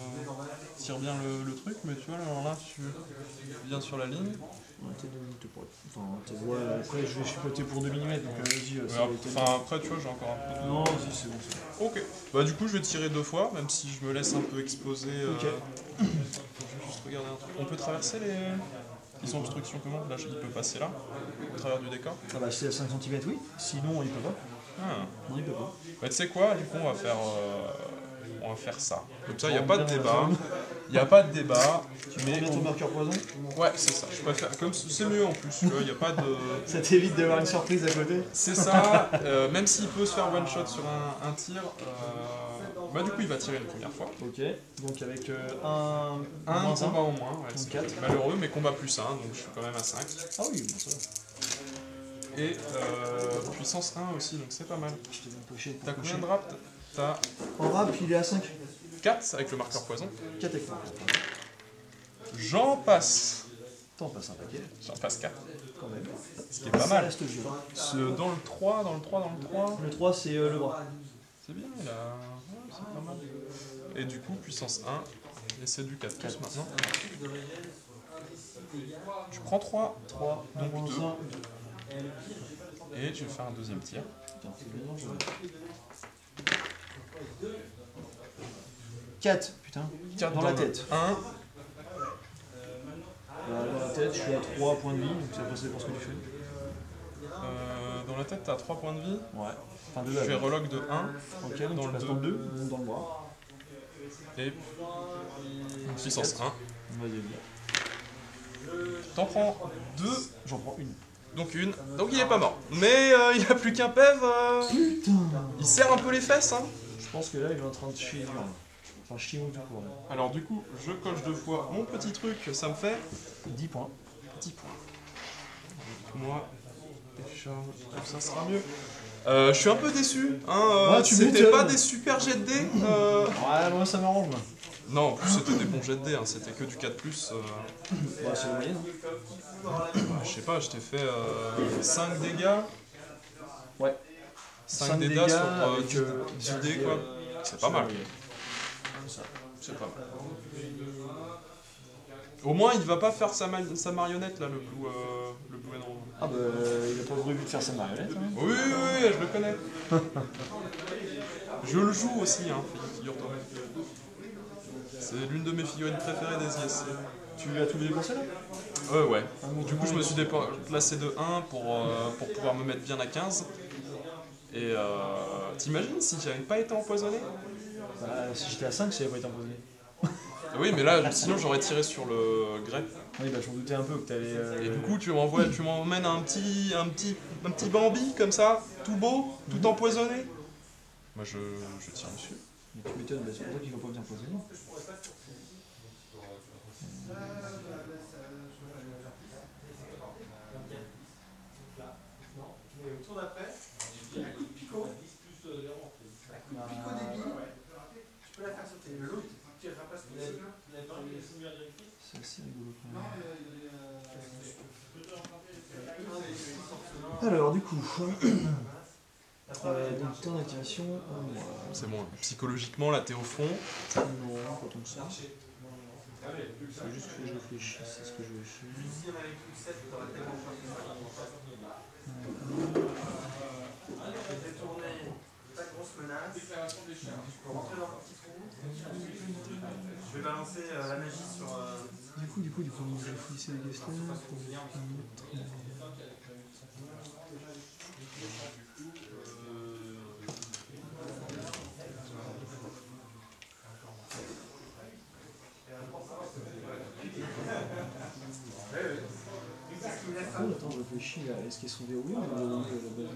tire bien le truc, mais tu vois, alors là, tu viens sur la ligne. Ouais, après, je vais chipoter pour 2 mm, donc vas-y. Enfin, après, tu vois, j'ai encore un peu de... Non, si, c'est bon. Ok. Bah, du coup, je vais tirer 2 fois, même si je me laisse un peu exposer. Ok. Je vais juste regarder un truc. On peut traverser les obstructions comment? Là, il peut passer là, au travers du décor. Ah bah, c'est à 5 cm, oui. Sinon, il peut pas. Ah. Non, il peut pas. Bah, tu sais quoi, du coup, on va faire ça. Comme ça, il n'y a pas de débat. Il n'y a pas de débat. Mais ton marqueur poison, Ouais, c'est ça. Je préfère. Comme c'est mieux en plus. Il n'y a pas de. ça t'évite d'avoir une surprise à côté. C'est ça. Même s'il peut se faire one shot sur un tir, bah du coup il va tirer une première fois. Ok, donc avec un combat en moins. Ouais, c'est 4. malheureux, mais combat plus 1, donc je suis quand même à 5. Ah oui, bon, ça va. Et puissance 1 aussi, donc c'est pas mal. Je t'ai même poché pour T'as cocher. combien de rap? T'as En rap, il est à 5. 4 avec le marqueur poison. 4 avec moi. J'en passe. T'en passes un paquet, J'en passe 4. quand même. Ce qui est pas Ça mal. reste violent. Dans le 3. Le 3, c'est le bras. C'est bien, il a. Ouais, c'est pas mal. Et du coup, puissance 1. Et c'est du 4 plus maintenant. Tu prends 3. 3, Donc moins 2. 1. Et tu vais faire un deuxième tir. Putain, c'est bien dangereux. 4, putain. 4 Dans la tête. 1. Dans la tête, je suis à 3 points de vie, donc ça passe pour ce que tu fais. Dans la tête, t'as 3 points de vie. Ouais. Enfin, Je 2 fais relock de 1. Ok, donc dans tu le passes 2. dans le 2, dans le bras. Et puissance 1. Vas-y. T'en prends 2. J'en prends une. Donc une. Donc il est pas mort. Mais il a plus qu'un PEV. Putain. Il serre un peu les fesses. Hein. Je pense que là, il est en train de chier dur. Enfin, chier tout court. Alors du coup, je coche 2 fois mon petit truc. Ça me fait 10 points. 10 points. Donc, moi, décharge. Ça sera mieux. Je suis un peu déçu. Hein, Ouais, tu c'était m'étonnes. pas des super jets de dés. Ouais, moi, ça m'arrange, moi. Non, en plus c'était des bons jets de dés. Hein. C'était que du 4+. Bah, c'est le moyen. Je sais pas, je t'ai fait 5 dégâts. Ouais. 5 dégâts sur avec, 10 dés, quoi. C'est pas mal. Ça. C'est pas mal. Au moins, il va pas faire sa marionnette, là, le Blue and Roll. Ah bah, il a pas prévu de faire sa marionnette. Hein. Oui, oui, oui, je le connais. Je le joue aussi, hein, figure-toi. C'est l'une de mes figurines préférées des ISC. Tu as tout dépensé là? Ouais. Du coup, je me suis déplacé de 1 pour pouvoir me mettre bien à 15. Et t'imagines si j'avais pas été empoisonné? Bah, si j'étais à 5, ça n'avait pas été imposé. Oui, mais là, sinon j'aurais tiré sur le grès. Oui, bah, je m'en doutais un peu que t'allais. Et du coup, tu m'emmènes un petit Bambi comme ça, tout beau, tout empoisonné. Moi, je tire dessus. Mais tu m'étonnes, bah, c'est pour ça qu'il va pas bien empoisonner. C'est assez rigolo quand même. Alors, du coup. Donc, temps d'activation. C'est bon, psychologiquement, là, t'es au fond. Non, pas tant que ça. C'est juste que je réfléchisse à ce que je vais faire. Je vais balancer la magie sur. Du coup, je vais fouiller les guest Attends, je réfléchis là. Est-ce qu'elles sont verrouillées ou verrouillées à la base?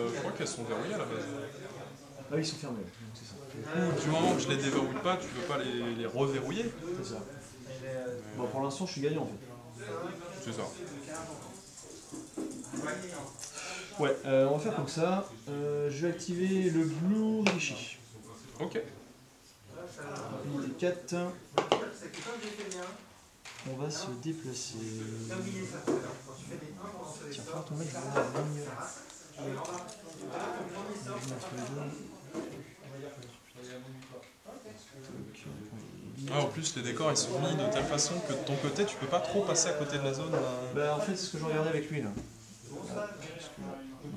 Je crois qu'elles sont verrouillées à la base. Ah oui, ils sont fermés, donc c'est ça. Du moment que je les déverrouille pas, tu veux pas les reverrouiller. C'est ça. Bon, pour l'instant, je suis gagnant en fait. C'est ça. Ouais, on va faire comme ça. Je vais activer le Blue Rishi. Ok. Il est 4. On va se déplacer. Tiens, faut tomber dans la ligne. Je vais mettre les deux. Ah, en plus, les décors ils sont mis de telle façon que de ton côté, tu peux pas trop passer à côté de la zone. Bah, en fait, c'est ce que je regardais avec lui là.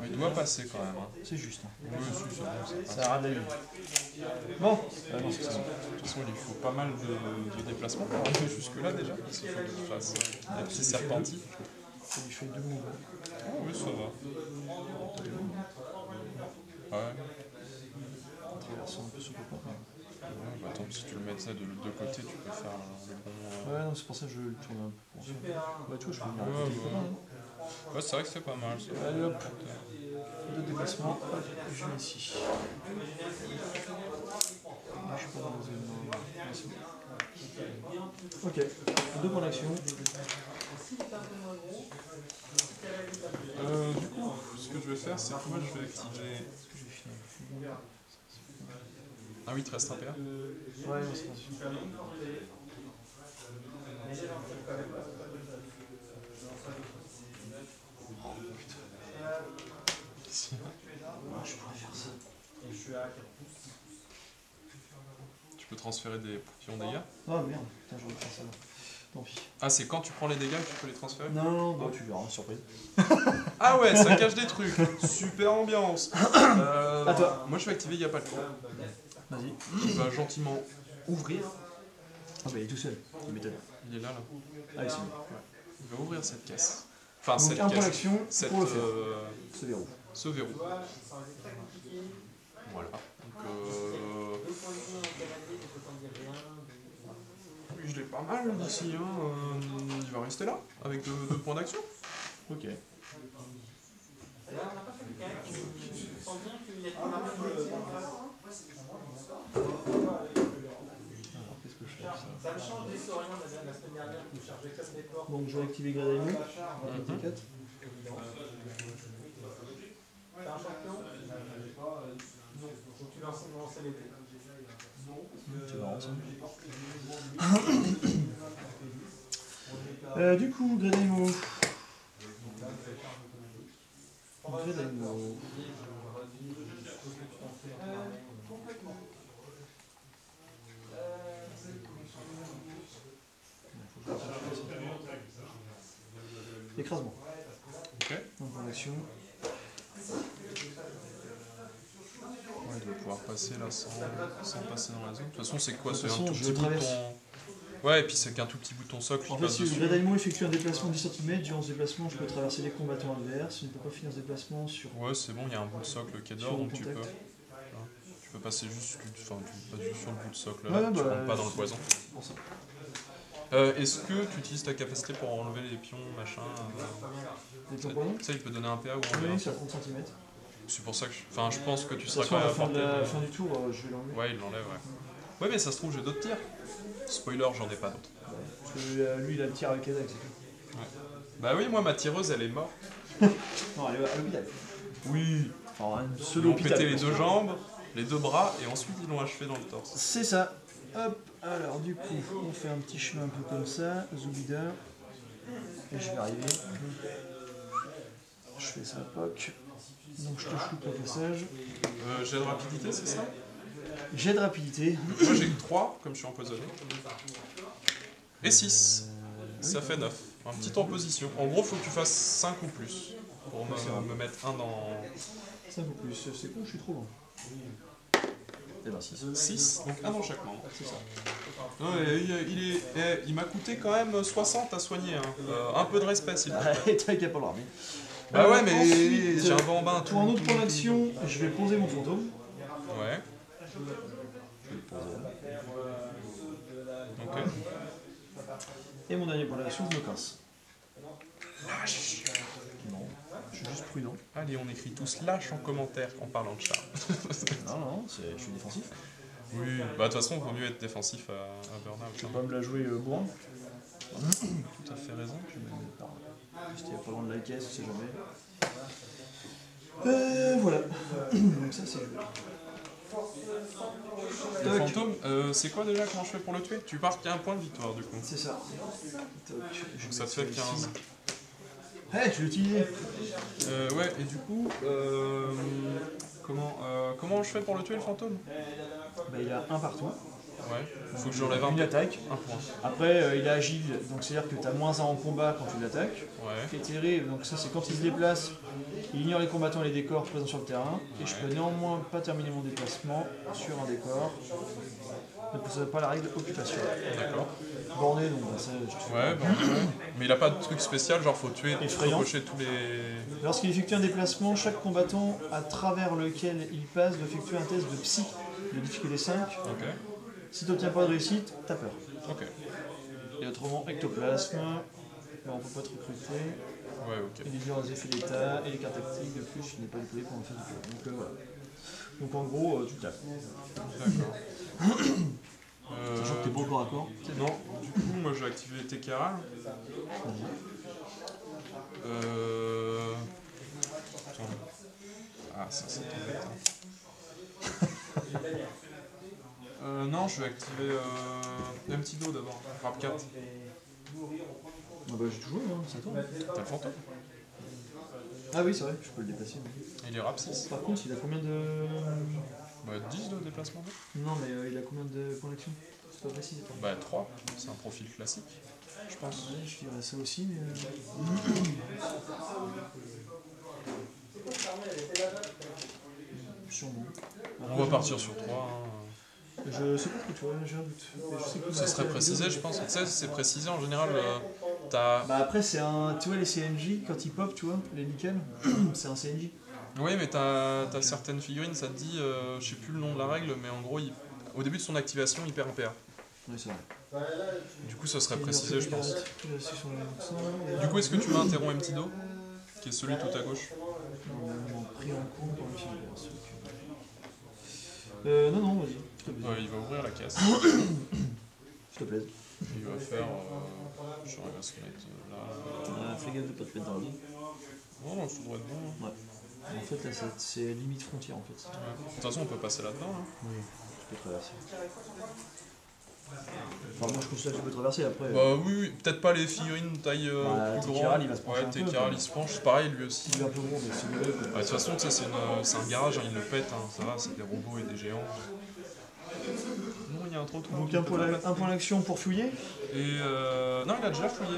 Il doit passer quand même. Hein. C'est juste. Hein. Oui, si, c'est bon, Ça a la Bon, non, c'est ça. De toute façon, il faut pas mal de déplacements pour arriver jusque-là déjà. Il faut que tu fasses des petits serpentis. ça lui fait 2 moves. Oh, oui, ça va. Ouais. En traversant un peu ce copain. Bah, attends, si tu le mettais de côté, tu peux faire le bon... Ouais, non, c'est pour ça que je le tourne un peu. Pour ça. Bah, tu vois, je peux venir à Ouais, côté, ouais. pas mal, hein. Ouais, c'est vrai que c'est pas mal ça. Allez hop, deux déplacements, hop, je mets ici. Je suis pas dans le zone. Ok, 2 points d'action. Du coup, ce que je vais faire, c'est que moi je vais activer... Est-ce que j'ai fini? Ah oui, il te reste un PA. Ouais, non, c'est pas sûr. Je pourrais faire ça. Tu peux transférer des pions dégâts. Ah merde, putain, j'aurais fait ça. Tant pis. Ah, c'est quand tu prends les dégâts que tu peux les transférer? Non, bah tu verras, surprise. Ah ouais, ça cache des trucs. Super ambiance. À toi. Moi je vais activer, il n'y a pas de temps. Vas-y. Il va gentiment ouvrir. Ah bah il est tout seul, il m'étonne. Il est là, là. Allez, c'est bon. Il va ouvrir cette caisse. Enfin, Donc cette un point caisse. d'action Cette, pour le faire. Ce verrou. ce verrou. Voilà. Donc, lui, je l'ai pas mal d'ici. Hein. Il va rester là, avec 2 points d'action. Ok. Qu'est-ce que je fais avec ça? Donc je vais activer Gradaimo. Mhm. 4. C'est marrant ça. Du coup, Gradaimo. Gradaimo. Écrasement. Ok. Donc en action. Ouais, il doit pouvoir passer là sans passer dans la zone. De toute façon, c'est quoi? De toute C'est un façon, tout je petit traverse. bouton. Ouais, et puis c'est qu'un tout petit bouton socle En qui fait, passe si le dessus. Gradaimo effectue un déplacement de 10 cm, durant ce déplacement, je peux traverser les combattants adverses. Je ne peux pas finir ce déplacement sur. Ouais, c'est bon, il y a un bout de socle qui est Sur dehors, le donc tu peux. contact. Tu peux passer juste, enfin, tu passes juste sur le bout de socle là, Ouais, tu bah, rentres pas dans le poison. Pour ça. Est-ce que tu utilises ta capacité pour enlever les pions, machin Les pions poison. Ça, il peut donner un PA ou enlever Oui, un c'est à pion. 30 cm. C'est pour ça que enfin, je pense que tu De toute seras façon, quand à même la à fin, portée la de... fin du tour, je vais l'enlever. Ouais, il l'enlève, ouais. Ouais, mais ça se trouve, j'ai d'autres tirs. Spoiler, j'en ai pas d'autres. Parce que lui, il a le tir avec les axes, c'est tout. Bah oui, moi, ma tireuse, elle est morte. Non, elle est à l'hôpital. Oui. Enfin, un Ils pseudo ont hôpital. pété les 2 jambes, les 2 bras, et ensuite ils l'ont achevé dans le torse. C'est ça. Hop, alors du coup, on fait un petit chemin un peu comme ça, Zoubida. Et je vais arriver. Je fais ça, poc. Donc je te shoot au passage. J'ai de rapidité, c'est ça? J'ai de rapidité. Moi j'ai que 3, comme je suis empoisonné. Et 6. Ça fait 9. Un petit en position. En gros, faut que tu fasses 5 ou plus. Pour me mettre un dans... 5 ou plus, c'est con, je suis trop loin. Et ben 6. 6, donc un dans chaque membre. C'est ça. Non, il m'a coûté quand même 60 à soigner. Hein. Un peu de respect, s'il te plaît. Ah, t'as qu'à pas l'armée. Bah ouais, mais ensuite, j'ai un bambin. Pour un autre point d'action, je vais poser mon fantôme. Ouais. Je vais le poser là. Ok. Et mon dernier point d'action, je me casse. Non, je suis juste prudent. Allez, on écrit tous lâche en commentaire en parlant de Charles. Non, non, je suis défensif. Oui, bah de toute façon, il vaut mieux être défensif à Burnout. Je vais pas me la jouer bourrin. Tout à fait raison. Je vais me mettre par là. Juste il y a pas loin de la caisse, on sait jamais. Voilà. Donc ça c'est joué. Le Toc. fantôme, c'est quoi déjà comment je fais pour le tuer? Tu pars qu'il y a un point de victoire du coup. C'est ça. Toc. Donc ça te fait 15. Hey, je l'ai utilisé. Ouais, et du coup, comment je fais pour le tuer le fantôme? Bah, il a un partout. Ouais, faut que j'enlève Une attaque. un point. Après, il est agile, donc c'est-à-dire que tu as -1 en combat quand tu l'attaques. Ouais. Éthéré, donc ça c'est quand il se déplace, il ignore les combattants et les décors présents sur le terrain. Et je peux néanmoins pas terminer mon déplacement sur un décor. Ne possédez pas la règle occupation. D'accord. Borné, donc bah, ça je te Ouais, bon, mais il a pas de truc spécial, genre faut tuer, Effrayant. faut cocher tous les... Lorsqu'il effectue un déplacement, chaque combattant à travers lequel il passe doit effectuer un test de psy de difficulté 5. Ok. Si tu n'obtiens pas de réussite, t'as peur. Ok. Et autrement, ectoplasme, bah, on peut pas te recruter. Ouais, ok. Et les différents effets d'état et les cartes tactiques de plus, je n'ai pas déployé pendant la phase de jeu. Donc voilà. Donc en gros, tu tapes. D'accord. Sachant que t'es pas au corps à corps. Non, du coup, moi je vais activer Tekara. Attends. Ah, ça c'est embêtant. Non, je vais activer Empty-Do d'abord. Rap 4. Ah bah j'ai tout joué, hein, c'est à toi. T'as le fantôme. Ah oui, c'est vrai, je peux le déplacer. Il est rap 6. Par contre, il a combien de. Bah 10 de déplacement. Non, mais il a combien de points d'action? C'est pas précis. Bah 3. C'est un profil classique, je pense. Ouais, je dirais ça aussi, mais. Sûrement. On va partir sur 3. Je sais pas trop, tu vois, j'ai un doute. Mais je sais que Ça serait précisé, je pense. Tu sais, c'est précisé en général. T'as. Bah après, c'est un. Tu vois, les CNJ, quand ils pop, tu vois, les nickels, c'est un CNJ. Oui, mais t'as certaines figurines, ça te dit, je sais plus le nom de la règle, mais en gros, au début de son activation, il perd un PR. Oui, c'est vrai. Du coup, ça serait précisé, je pense. Du Du coup, est-ce que tu m'as interrompu Empty-Do, qui est celui tout à gauche? on a pris en compte dans le film. Non, non, vas-y. Il va ouvrir la caisse. S'il te plaît. Il va faire. Je vais se mettre là. Fais gaffe de pas te mettre dans le lit. Non, non, ça devrait être bon. Ouais. En fait, là, c'est limite frontière, en fait. Ouais. De toute façon, on peut passer là-dedans. Hein. Oui, tu peux traverser. Enfin, moi, je considère que tu peux traverser après. Bah oui, oui. Peut-être pas les figurines taille plus Tekara, grande. il va se pencher Ouais, un peu, Tekara, quoi. il se penche. C'est pareil, lui aussi. Il est un peu gros, mais c'est mieux. De toute façon, tu sais, c'est un garage, hein, il le pète. Hein. Ça va, c'est des robots et des géants. Non, il y a un trottoir. Donc, un point d'action pour fouiller. Et non, il a déjà fouillé.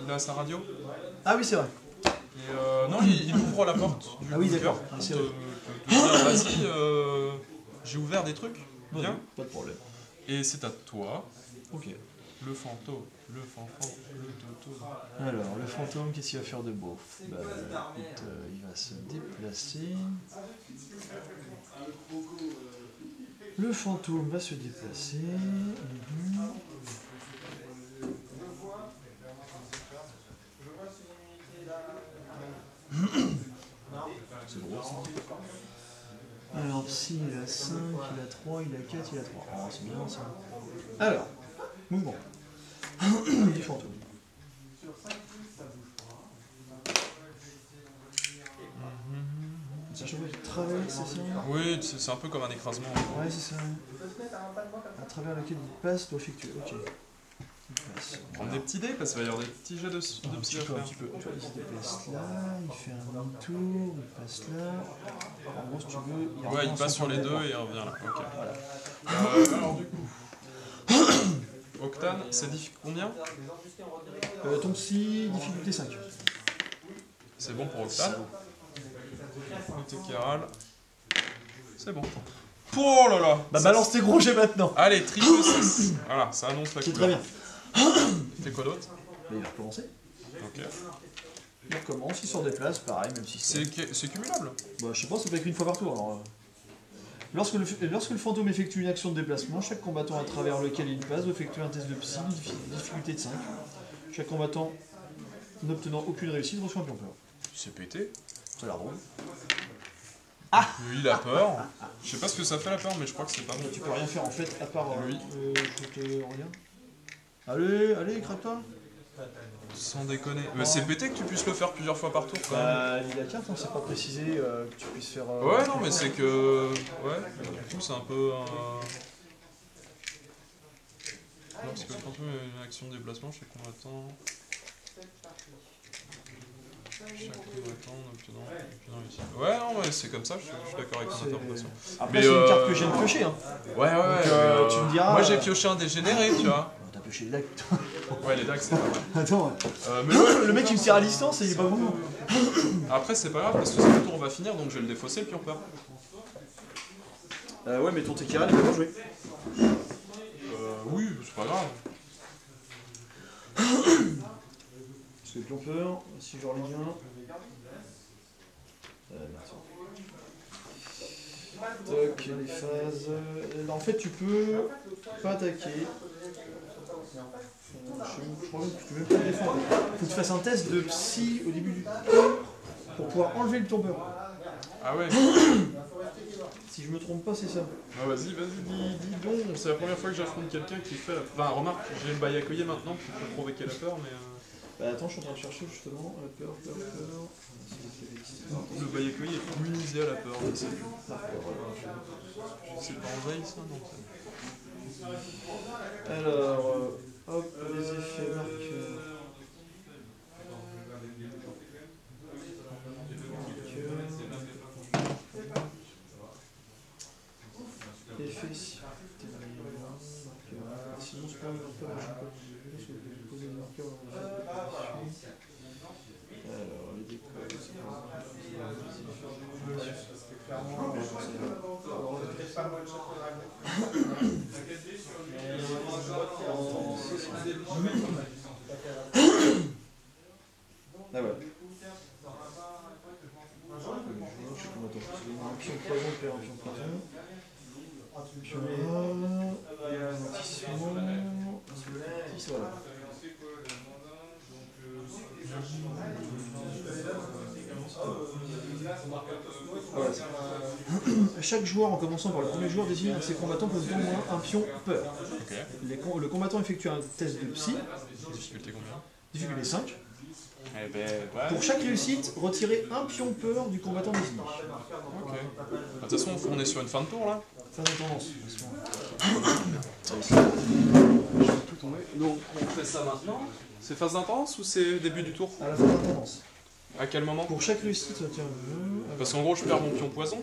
Il a sa radio. Ah oui, c'est vrai. Et non, il ouvre la porte du Ah oui, bunker d'accord. Ah, pour c'est te vrai. dire, vas-y, j'ai ouvert des trucs. Viens. Pas de problème. Et c'est à toi, Ok. le fantôme, le fanfan, le toto. Alors, le fantôme, qu'est-ce qu'il va faire de beau? Bah, écoute, il va se déplacer. Le fantôme va se déplacer. C'est gros ça. Alors, si il a 5, il a 3, il a 4, il a 3. Oh, c'est bien ça. Alors, mouvement. Du fantôme. Ça chaque fois qu'il traverse, c'est ça? Oui, c'est un peu comme un écrasement. Ouais, c'est ça. À travers lequel il passe, doit effectuer. Ok. Il passe. Prendre des petits dés parce qu'il va y avoir des petits jets de Un psy petit à peu, un faire. petit peu. Tu vois, il se déplace là, il fait un demi-tour, il passe là. En gros, si tu veux, il Ouais, revient il passe sans sur les point de deux départ. et il revient là. Ok. Voilà. Alors du coup, Octane, c'est combien? Ton psy, difficulté 5. C'est bon pour Octane. Tekara, c'est bon. Oh là là. Bah, Ça, balance tes gros jets maintenant. Allez, triple 6. Voilà, ça annonce la C'est couleur. très bien. Fait quoi d'autre? Mais il va recommencer. Ok. Il recommence, il sort des places, pareil, même si C'est cumulable. Bah, je sais pas, c'est pas écrit une fois par tour. Alors, lorsque le fantôme effectue une action de déplacement, chaque combattant à travers lequel il passe doit effectuer un test de psy, difficulté de 5. Chaque combattant n'obtenant aucune réussite reçoit un pion peur. C'est pété. Ça a l'air drôle. Lui, il a peur. Je sais pas ce que ça fait la peur, mais je crois que c'est pas bon. Tu peux rien faire en fait, à part. Lui. Je te regarde. Allez, allez, craque-toi. Sans déconner. Mais c'est pété que tu puisses le faire plusieurs fois par tour quand même. Bah, il a carte, on s'est pas précisé que tu puisses faire. Ouais, non, mais c'est que. Ouais, du coup, c'est un peu un. Non, parce que le fantôme a une action de déplacement chez combattant. Chaque combattant en obtenant aucune réussite. Ouais, non, mais c'est comme ça, je suis d'accord avec ton C'est- interprétation. Après, Mais, c'est une carte que j'ai piocher. Hein. Ouais, ouais, ouais. tu me diras, Moi, j'ai pioché un dégénéré, tu vois. T'as pioché le lac. Ouais, les dagues, c'est pas mal. Attends, ouais. Mais ouais, Le mec il me tire à distance et il est pas bon. après, c'est pas grave parce que ce tour va finir donc je vais le défausser le pion peur. Ouais, mais ton Tekara il va pas jouer. Oui, c'est pas grave. Parce que pion peur, si je relis bien. Merci. Toc, les phases. En fait, tu peux pas attaquer. Je crois que tu peux même pas te défendre. Il faut que tu fasses un test de psy au début du tour pour pouvoir enlever le tombeur. Ah ouais. Si je me trompe pas, c'est ça. Ah vas-y, dis donc. C'est la première fois que j'affronte quelqu'un qui fait la... Enfin, remarque, j'ai le Bayakoye maintenant qui peut provoquer la peur, mais... Bah attends, je suis en train de chercher justement. Peur. Le Bayakoye est immunisé à la peur, je sais plus. C'est pas en veille ça, non? Alors, hop, les effets marqueurs. Effet si. Sinon, je peux pas poser les marqueurs dans les applications. Alors, les décodes, c'est pas ah ouais. Je sais comment attends. Un pion poison, un pion poison. Pion voilà. Chaque joueur, en commençant par le premier joueur, désigne un de ses combattants comme au moins un pion peur. Ok. Le combattant effectue un test de psy. Difficulté combien? Difficulté 5. Eh ben, ouais. Pour chaque réussite, retirez un pion peur du combattant désigné. Ok. De toute façon, on est sur une fin de tour là. Fin de tendance. Tout tomber. Donc, on fait ça maintenant. C'est phase d'intense ou c'est début du tour? À la fin de tendance. À quel moment? Pour chaque réussite, retire Parce qu'en gros, je perds mon pion poison.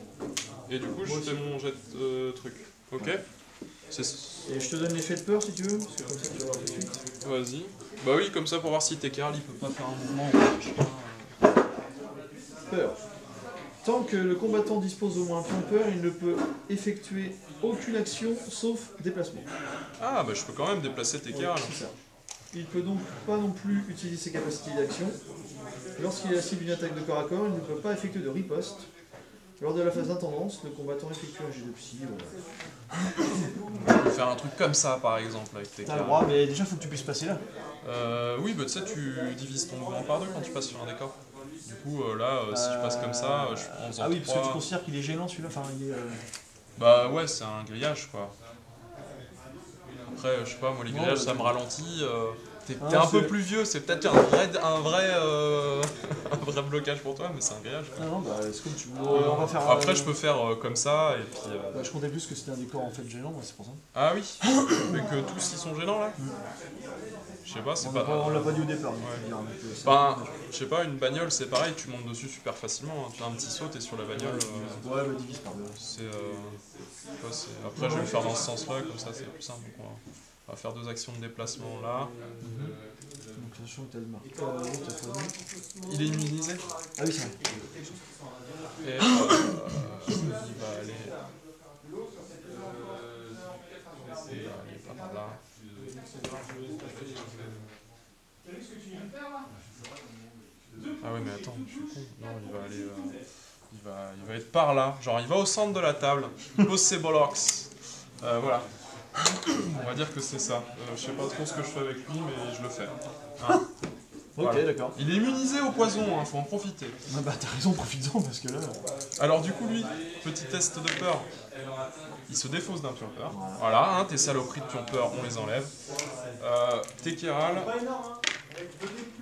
Et du coup, je fais mon jet de truc. Ok. Et je te donne l'effet de peur si tu veux, parce que comme ça tu vas voir tout de suite. Vas-y. Bah oui, comme ça pour voir si Tekral il peut pas faire un mouvement. Peur. Tant que le combattant dispose au moins un pion peur, il ne peut effectuer aucune action sauf déplacement. Ah bah je peux quand même déplacer Tekral. Ouais, c'est ça. Il peut donc pas non plus utiliser ses capacités d'action. Lorsqu'il est la cible d'une attaque de corps à corps, il ne peut pas effectuer de riposte. Lors de la phase d'intendance, le combattant effectue un jet de psy. On peut faire un truc comme ça par exemple avec T'as le Tekral. droit, mais déjà faut que tu puisses passer là. Oui, bah tu sais, tu divises ton mouvement par deux quand tu passes sur un décor. Du coup, là, si je passe comme ça, je prends en faisant Ah oui, parce que 3. tu considères qu'il est gênant celui-là, enfin il est... Bah ouais, c'est un grillage quoi. Après, je sais pas, moi les Non, grillages bah, ça me ralentit. T'es Ah, un peu c'est- plus vieux, c'est peut-être un vrai blocage pour toi, mais c'est un grillage. Quoi. Non, bah c'est comme tu veux. On va faire... Après, je peux faire comme ça et puis. Bah, je comptais plus que c'était un décor en fait gênant, moi c'est pour ça. Ah oui, mais que tous ils sont gênants là. Je sais pas, c'est pas. On l'a pas dit au départ. Ouais. je veux dire, donc, c'est- Enfin, je sais pas, une bagnole c'est pareil, tu montes dessus super facilement. Hein. Tu as un petit saut, t'es sur la bagnole. Ouais, bah divise par deux. C'est. Après, je vais le faire dans ce sens-là, comme ça c'est plus simple. Donc, on va faire 2 actions de déplacement là. Donc sachant que t'as le marqué. Il est immunisé. Ah oui, c'est vrai. Et il va aller. Il va aller par là. Ah ouais mais attends, je suis con. Non, il va aller. Il va être par là. Genre il va au centre de la table. Il pose ses bollocks. Voilà. On va dire que c'est ça. Je sais pas trop ce que je fais avec lui, mais je le fais. Hein. Ok, Voilà. d'accord. Il est immunisé au poison, hein, faut en profiter. Ah bah t'as raison, profites-en parce que là. Alors du coup lui, petit test de peur. Il se défausse d'un pion peur. Voilà, hein, tes saloperies de pion peur, on les enlève. Tekral,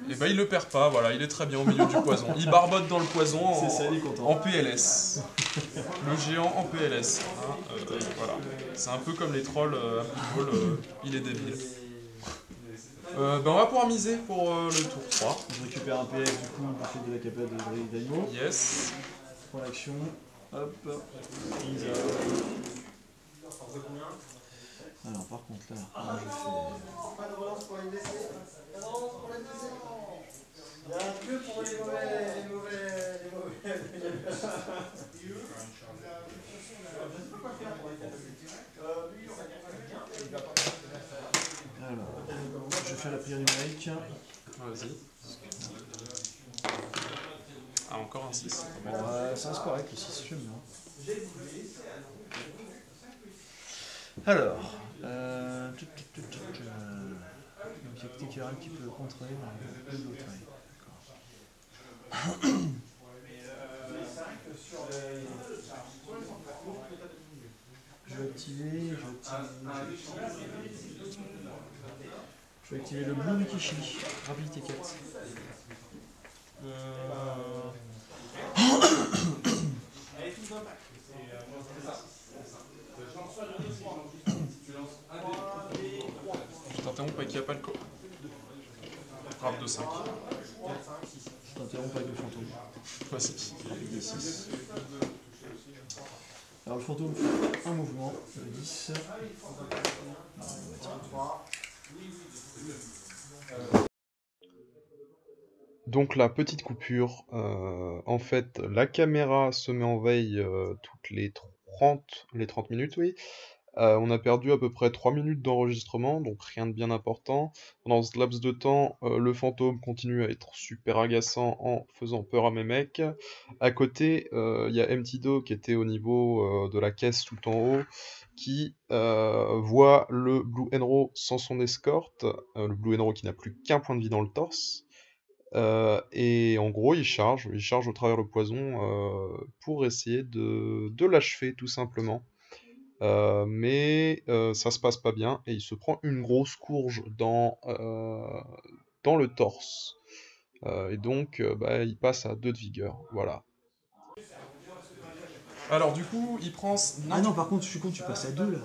et ben il le perd pas, voilà, il est très bien au milieu du poison. Il barbote dans le poison C'est ça, il est content. en PLS. Le géant en PLS. Hein, voilà. C'est un peu comme les trolls à Blood Bowl, il est débile. Ben on va pouvoir miser pour le tour 3. Je récupère un PS du coup, on fait de la capable de d'animaux. Yes. Prends l'action. Hop. Mise alors par contre là, moi je fais... Pas de relance pour les blessés. Pas de relance pour les blessés. Il y a un que pour les mauvais. Alors, je vais faire la prière numérique. Vas-y. Ah, encore un 6. Ouais, ça reste correct, le 6, j'aime bien. Alors, l'objectif qui peut contrôler le l'autre. Je vais activer le Blue Rikishi, rapidité 4. Je t'interromps pas qu'il n'y a pas le co. Frappe de 5. Je t'interromps avec le fantôme. Vas-y. Avec des 6. Alors le fantôme fait un mouvement, le 10. Donc la petite coupure, en fait la caméra se met en veille toutes les 30 minutes, oui. On a perdu à peu près 3 minutes d'enregistrement, donc rien de bien important. Pendant ce laps de temps, le fantôme continue à être super agaçant en faisant peur à mes mecs. À côté, il y a MTDO qui était au niveau de la caisse tout en haut, qui voit le Blue Enro sans son escorte, le Blue Enro qui n'a plus qu'un point de vie dans le torse. Et en gros, il charge au travers le poison pour essayer de l'achever tout simplement. Mais ça se passe pas bien et il se prend une grosse courge dans le torse. Et donc, bah, il passe à 2 de vigueur. Voilà. Alors, du coup, il prend. Ah non, par contre, je suis con, tu passes à 2 là.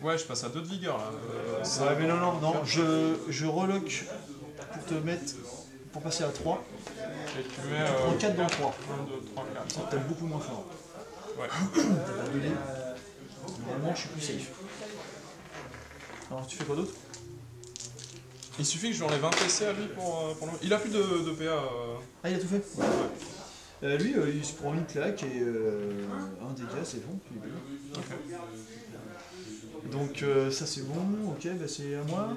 Ouais, je passe à 2 de vigueur là. Ouais, mais non, je relock pour te mettre. Pour passer à 3. Et tu mets. Tu prends 4 dans 3. 1, 2, 3, 4. Ça tape beaucoup moins fort. Ouais. T'as 2 dés. Normalement, je suis plus safe. Alors, tu fais quoi d'autre? Il suffit que je lui enlève un PC à lui pour le. Il a plus de PA. Ah, il a tout fait? Lui, il se prend une claque et un dégât, c'est bon. Il est bien. Ok. Donc, ça c'est bon. Ok, bah c'est à moi.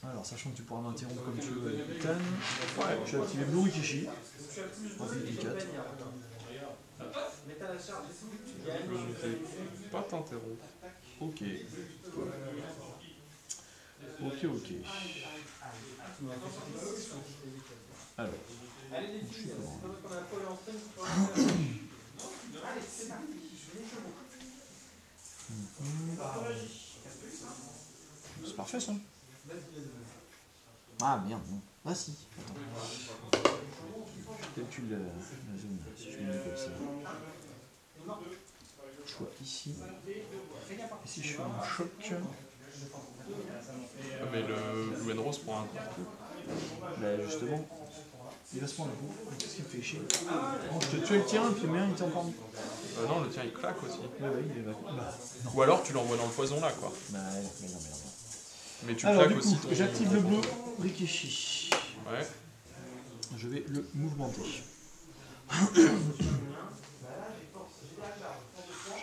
Alors, sachant que tu pourras m'interrompre comme tu veux avec Ethan. Ouais, je vais activer Blue Rikishi. Rapidité 4. Je vais pas t'interrompre. Ok. Alors, je suis c'est parfait ça. Ah merde, non. Ah si. Attends. Je calcule la zone si je me mets comme ça. Je vois ici. Et si je fais un choc. Mais le Blue Enro se prend un coup. Bah justement, il va se prendre un coup. Qu'est-ce qui me fait chier? Bon, je te tue le tien et puis le mien il était encore. Non, le tien il claque aussi. Ouais, il va. Bah, non. Ou alors tu l'envoies dans le poison là quoi. Bah, mais non. Mais tu Alors, claques du coup, aussi ton. j'active le bleu Rikishi. Ouais. Je vais le mouvementer. Je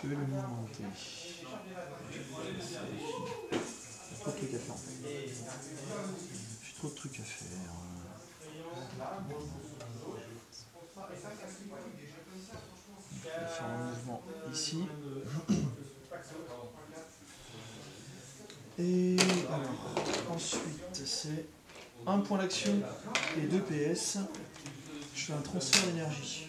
vais le mouvementer. J'ai trop de trucs à faire. J'ai trop de trucs à faire. Je vais faire un mouvement ici. Et alors, ensuite, c'est un point d'action et 2 PS. Je fais un transfert d'énergie.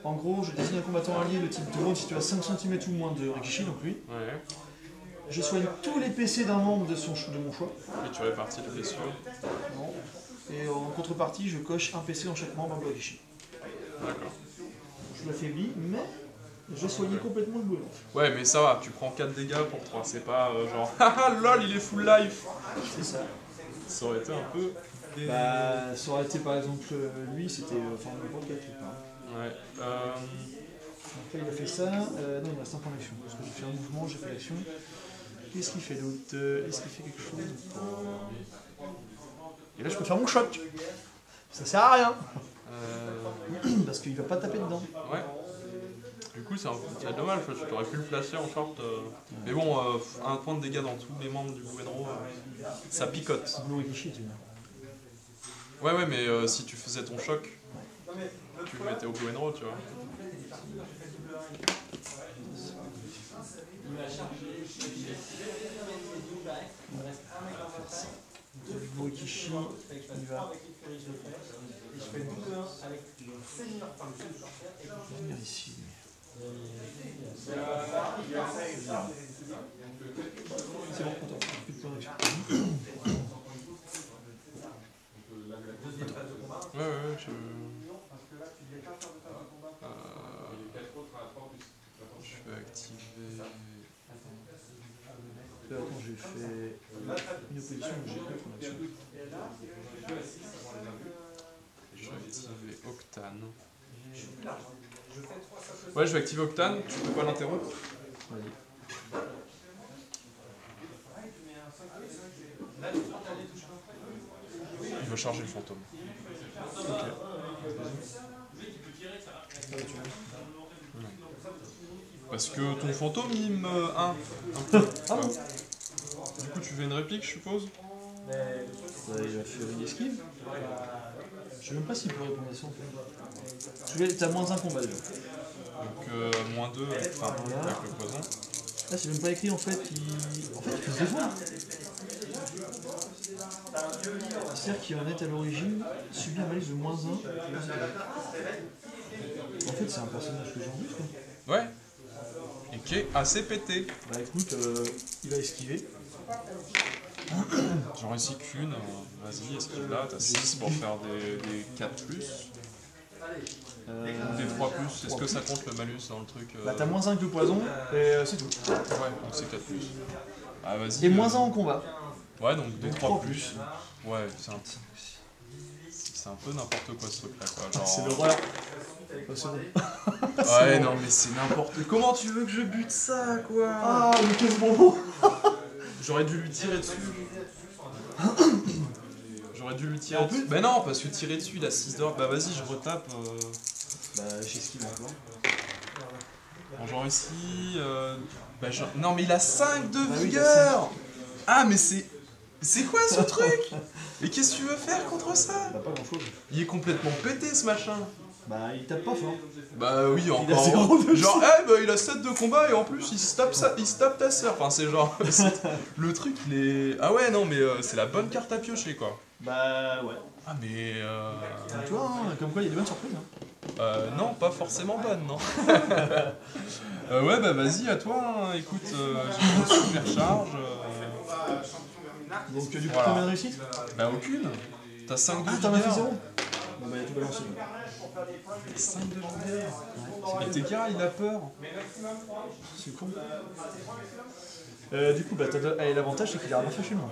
En gros, je désigne un combattant allié de type drone situé à 5 cm ou moins de Rikishi, donc lui. Ouais. Je soigne tous les PC d'un membre de mon choix. Et tu répartis les blessures. Non. Et en contrepartie, je coche un PC dans chaque membre de Rikishi. D'accord. Je l'affaiblis, mais j'ai soigné complètement le boulot. Ouais, mais ça va, tu prends 4 dégâts pour 3. C'est pas genre haha lol, il est full life. C'est ça. Ça aurait été un peu. Bah, ça aurait été par exemple lui, c'était enfin n'importe quel truc. Ouais. Après, il a fait ça. Non, il me reste un point d'action. Parce que j'ai fait un mouvement, j'ai fait l'action. Qu'est-ce qu'il fait d'autre? Est-ce qu'il fait quelque chose? Et là, je peux faire mon choc. Ça sert à rien. Parce qu'il va pas taper dedans. Ouais. Du coup, c'est dommage parce que tu aurais pu le placer en short. Mais bon, un point de dégâts dans tous les membres du Blue Enro, ça picote. Blue Rikishi, tu vois. Ouais, mais si tu faisais ton choc, tu le mettais au blue and roll, tu vois. Bokishi, il va venir ici. C'est bon, attends, plus de correction. Ouais, je vais activer... Attends, j'ai fait une opposition, mais j'ai pas ton action. Je vais activer Octane. Ouais, je vais activer Octane, tu peux pas l'interrompre? Vas-y. Il va charger le fantôme. Ok. Parce que ton fantôme il me 1 peu. Ah bon? Du coup tu fais une réplique je suppose? Il va faire une esquive. Je sais même pas s'il peut répondre à ça en fait. T'as moins un combat déjà. Donc moins 2 enfin, Voilà. avec le poison. Là c'est même pas écrit en fait, il peut se défendre. C'est-à-dire qu'il en est à l'origine, subit un malus de moins 1. En fait c'est un personnage que j'ai envie quoi. Ouais. Et qui est assez pété. Bah écoute, il va esquiver. J'en réussis qu'une, vas-y, esquive là, t'as 6 pour faire des 4 plus. Des 3 plus, est-ce que ça compte le malus dans le truc Bah t'as moins 1 que le poison, et c'est tout. Ouais, donc c'est 4 plus. Ah vas-y. Et moins 1 en combat. Ouais, donc des 3 plus. plus. Ouais, c'est un peu n'importe quoi ce truc là quoi. Genre... C'est l'horreur. Ouais, non mais c'est n'importe quoi. Comment tu veux que je bute ça quoi? Ah, mais quel bonbon. J'aurais dû lui tirer dessus. J'aurais dû lui tirer dessus. Bah non, parce que tirer dessus, il a 6 d'or. Bah vas-y, je retape. Bah j'esquive encore. Bon, genre ici. Bah, non, mais il a 5 de Bah oui, vigueur. Ah, mais c'est quoi ce truc? Et qu'est-ce que tu veux faire contre ça? Bah pas grand chose. Il est complètement pété ce machin. Bah il tape pas fort. Bah oui, Il a encore. 0 de Genre, bah, il a 7 de combat et en plus il se tape ta sœur. Enfin, c'est genre. Le truc, il est. Ah ouais, non, mais c'est la bonne carte à piocher quoi. Bah ouais. Ah, mais. Donc, tu vois, hein, comme quoi il y a des bonnes surprises. Hein. Non, pas forcément bonne, non. Ouais, bah vas-y, à toi. Hein. Écoute, j'ai une super charge. Donc du coup, Voilà. combien de réussite? Bah aucune. T'as 5 de Ah, t'en as fait vigueur. 0. Bon bah il a tout balancé. 5 de vigueur. Et Tekara, il a peur. C'est con. Du coup, bah l'avantage c'est qu'il a rien fait chez moi.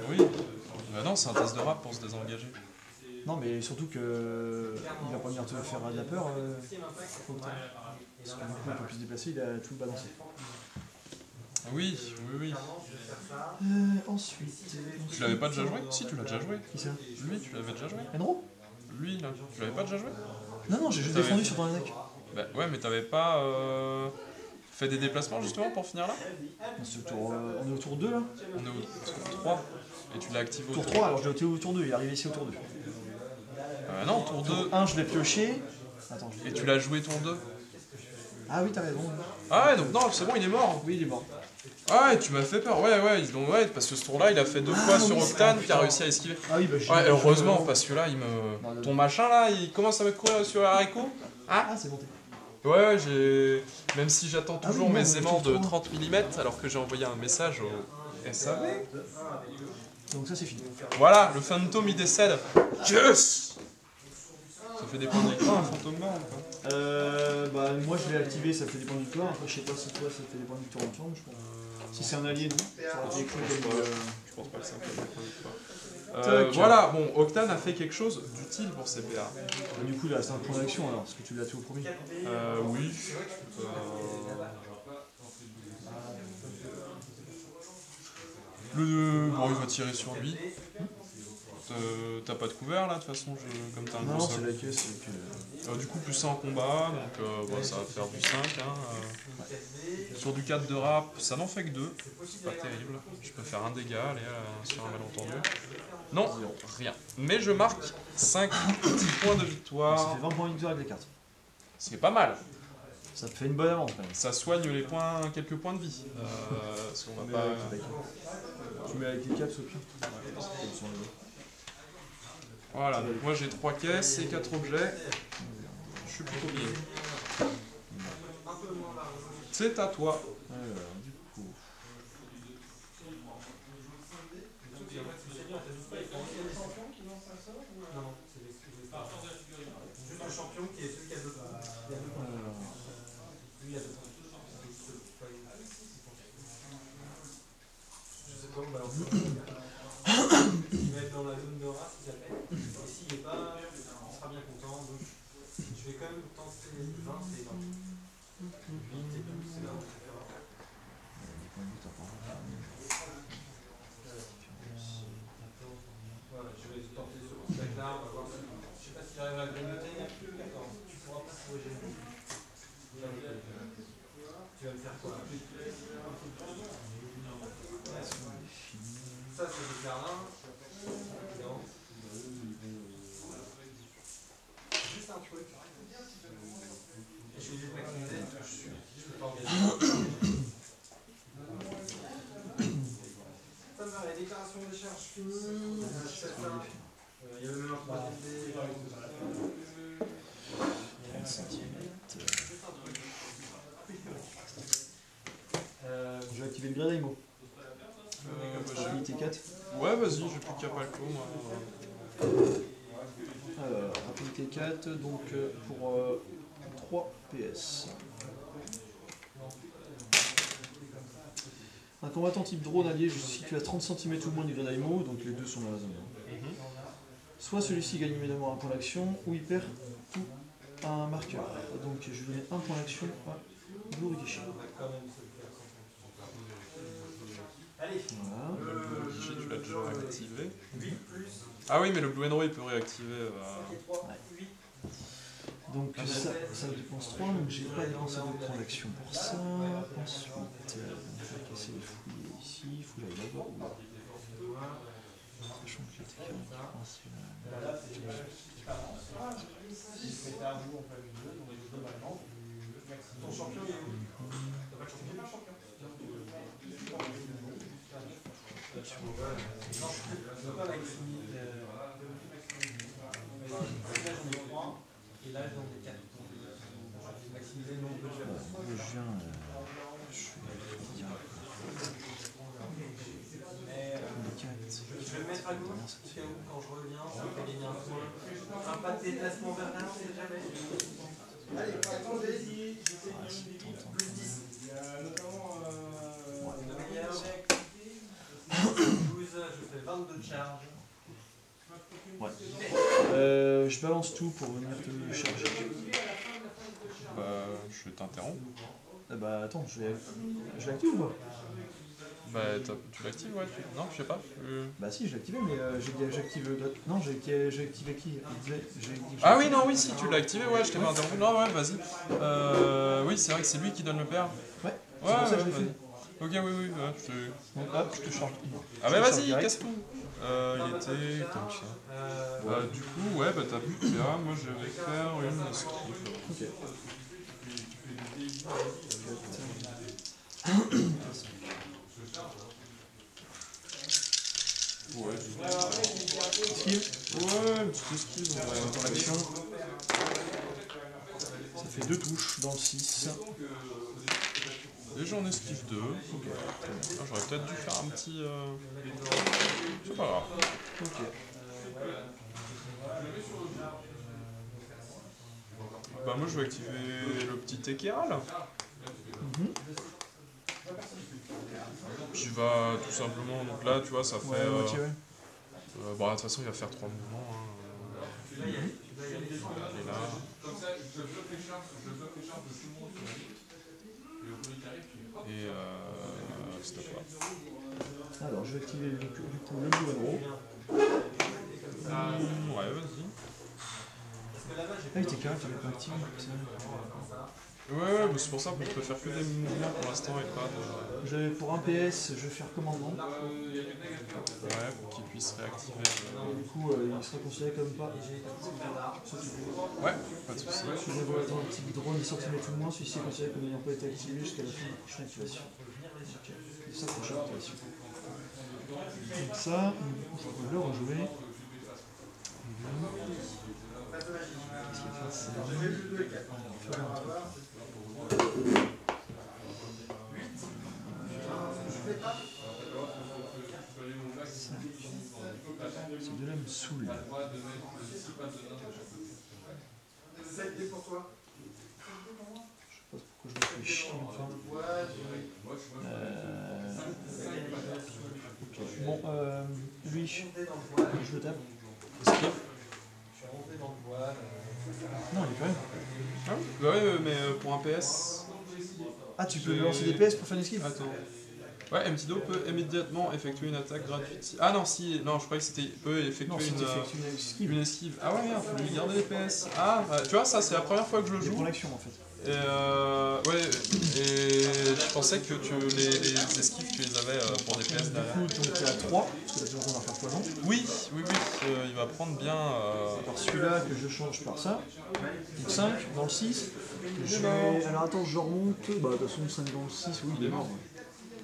Oui. Bah non, c'est un test de rap pour se désengager. Non mais surtout que il va pas venir te faire de la peur. Parce que du coup il peut plus se déplacer, il a tout balancé. Oui. Ensuite. Tu l'avais pas déjà joué? Si, tu l'as déjà joué. Qui ça? Lui, tu l'avais déjà joué? Enro? Lui, là, tu l'avais pas déjà joué? Non, j'ai juste T'avais- défendu sur ton deck. Bah ouais, mais t'avais pas fait des déplacements justement pour finir là? On est au tour 2 là? On est au tour 3. Et tu l'as activé au Tour 3, alors je l'ai ôté au tour 2, il est arrivé ici au tour 2. Non, tour 2. Tour 1, je l'ai pioché. Attends, Et tu l'as joué tour 2. Ah oui, t'as raison. Ah ouais, donc non, c'est bon, il est mort. Oui, il est mort. Ah ouais, tu m'as fait peur. Ouais, donc ouais, parce que ce tour-là, il a fait 2 fois sur oui, Octane, c'est qui a vrai, réussi à esquiver. Ah oui, bah je Ouais, heureusement, je- parce que là, il me. Non, Ton machin là, il commence à me courir sur Hareko. Ah, c'est monté. Ouais, j'ai. Même si j'attends toujours oui, non, mes mais aimants de tour 30 mm, alors que j'ai envoyé un message au SAV. Donc ça c'est fini. Voilà, le fantôme il décède. Yes! Ça fait des points de victoire, un fantôme mort ou pas? Bah moi je l'ai activé, ça fait des points de victoire. Après je sais pas si toi ça fait des points de victoire ensemble, je crois. Si c'est un allié, non. Ça aurait été écrit comme, Je pense pas que c'est un peu des points de victoire. Tac. Voilà, bon, Octane a fait quelque chose d'utile pour CPA. Du coup il reste un point d'action alors, parce que tu l'as tué au premier. Oui. Bon, il va tirer sur lui. T'as pas de couvert là de toute façon, comme t'as un Non, gros c'est socle. la caisse. Du coup, plus 1 en combat, donc bon, ça va faire du 5. Hein, Sur du 4 de rap, ça n'en fait que 2. C'est pas terrible. Je peux faire un dégât, allez, sur un malentendu. Non, rien. Mais je marque 5 petits points de Ça victoire. fait 20 points de victoire avec les cartes. C'est pas mal. Ça te fait une bonne avance quand même. Ça soigne les points, quelques points de vie. Parce qu'on va pas... Tu mets avec les caps au pire. Voilà, donc moi j'ai 3 caisses et 4 objets. Je suis plutôt bien. C'est à toi. Du coup. Juste le champion qui est celui qui a 2 points. Lui, il a 2 points. Je sais pas où balancer. Il va être dans la zone de race, il s'appelle. Et s'il n'est pas, il sera bien content. Donc, je vais quand même tenter 20, c'est 20. 8 et 12, c'est là où je vais faire. Voilà, je vais tenter sur ce deck-là, on va voir si. Je sais pas si j'arrive à le grignoter. D'accord, tu pourras pas corriger le coup. Tu vas me faire quoi? Ça, c'est le Merlin. Non. Juste un truc. Et je suis obligé de maximiser parce que je peux pas engager. Ça me va, la déclaration des charges finie. Il y a même un troisième dé. 30 cm. Je vais activer le Gredaimo. Rapidité 4. Ouais, vas-y, j'ai plus de Capalco, moi. Alors, rapidité 4, donc pour 3 PS. Un combattant type drone allié situé à 30 cm ou moins du Gredaimo, donc les deux sont dans la zone. Soit celui-ci gagne immédiatement un point d'action, ou il perd tout un marqueur. Donc je vais donner un point d'action à Blue Ricochet. Voilà. Le Blue Ricochet, tu l'as déjà réactivé. Ah oui, mais le Blue Enro, il peut réactiver. Donc ça dépense 3, donc j'ai pas dépensé de points d'action pour ça. Ensuite, je vais casser les fouilles ici, il faut que j'aille là-bas ou là. Sachant que j'étais carrément qui pense là. Ton champion, il est où? T'as pas de champion? Non, je peux pas maximiser. Là, j'en ai 3. Et là, j'en ai 4. Je vais maximiser le nombre de jeux. Je viens. Je vais le mettre à gauche, au cas où, quand je reviens, ça me fait gagner un point. Un pas de déplacement vers là, on sait jamais. Allez, attendez, plus 10. Notamment, de meilleur. 12, je fais 22 de charge. Ouais. Je balance tout pour venir te charger. Bah, je vais t'interrompre. Bah attends, je l'active ou pas? Bah, tu l'actives, ouais? Non, je sais pas. Bah si, je l'ai activé, mais j'active le... Non, j'ai activé qui? Ah oui, non, oui, si, tu l'as activé, ouais, je t'ai pas interrompu. Non, ouais, vas-y. Oui, c'est vrai que c'est lui qui donne le PR. Ouais, Ouais, c'est pour ça que je l'ai vas-y. fait. Ok, oui, oui, ouais, Donc hop, je te charge. Ah bah Je te charge vas-y, direct. casse-tout. Il était comme ça. Du coup, ouais, bah t'as plus de PA, moi je vais faire une esquive. Ok. Ouais, Esquive. ouais, une petite esquive. Dans l'action. Ça fait 2 touches dans le 6. Et j'en esquive 2. Ah, j'aurais peut-être dû faire un petit... C'est pas grave. Ok. Bah moi je vais activer le petit équerre là. Qui va tout simplement, donc là tu vois ça fait... Ouais, moitié, ouais. Bon de toute façon il va faire 3 mouvements. Hein. Il est là. Et stop là. Alors je vais activer du coup le Blue Enro. Ouais, vas-y. Ah oui, t'es carré, tu l'as pas activé. Ouais, bah c'est pour ça que je peux faire que des mouvements pour l'instant et pas de... Pour un PS, je vais faire commandement. Ouais, pour qu'il puisse réactiver. Du coup, il sera considéré comme pas. Ouais, pas de soucis. Si je vois un petit drone 10 cm ou moins, celui-ci est considéré comme n'ayant pas été activé jusqu'à la fin de la prochaine activation. Ok, c'est ça la prochaine activation. Donc ça, je peux le rejouer. Qu'est-ce qu'il fait? C'est de là me saoule. Je sais pas pourquoi je me fais chier enfin. Ok. Bon, lui, je le tape. Esquive. Non, il est quand même. Ah oui. Bah ouais, mais pour un PS... Ah, tu peux lancer des PS pour faire une esquive? Attends. Ouais, MTDO peut immédiatement effectuer une attaque gratuite. Ah non, si, non, je croyais que c'était peut effectuer une esquive. Ah ouais, merde, faut lui garder les PS. Ah, tu vois, ça c'est la première fois que je le joue. Pour l'action en fait. Et ouais, et je pensais que les esquives, tu les avais pour des PS derrière. Du coup, donc il y a 3, parce que la seconde va faire poison. Oui, il va prendre bien. Alors celui-là que je change par ça. Donc 5 dans le 6. Alors attends, je remonte. Bah de toute façon, 5 dans le 6, oui, il est mort. Ouais.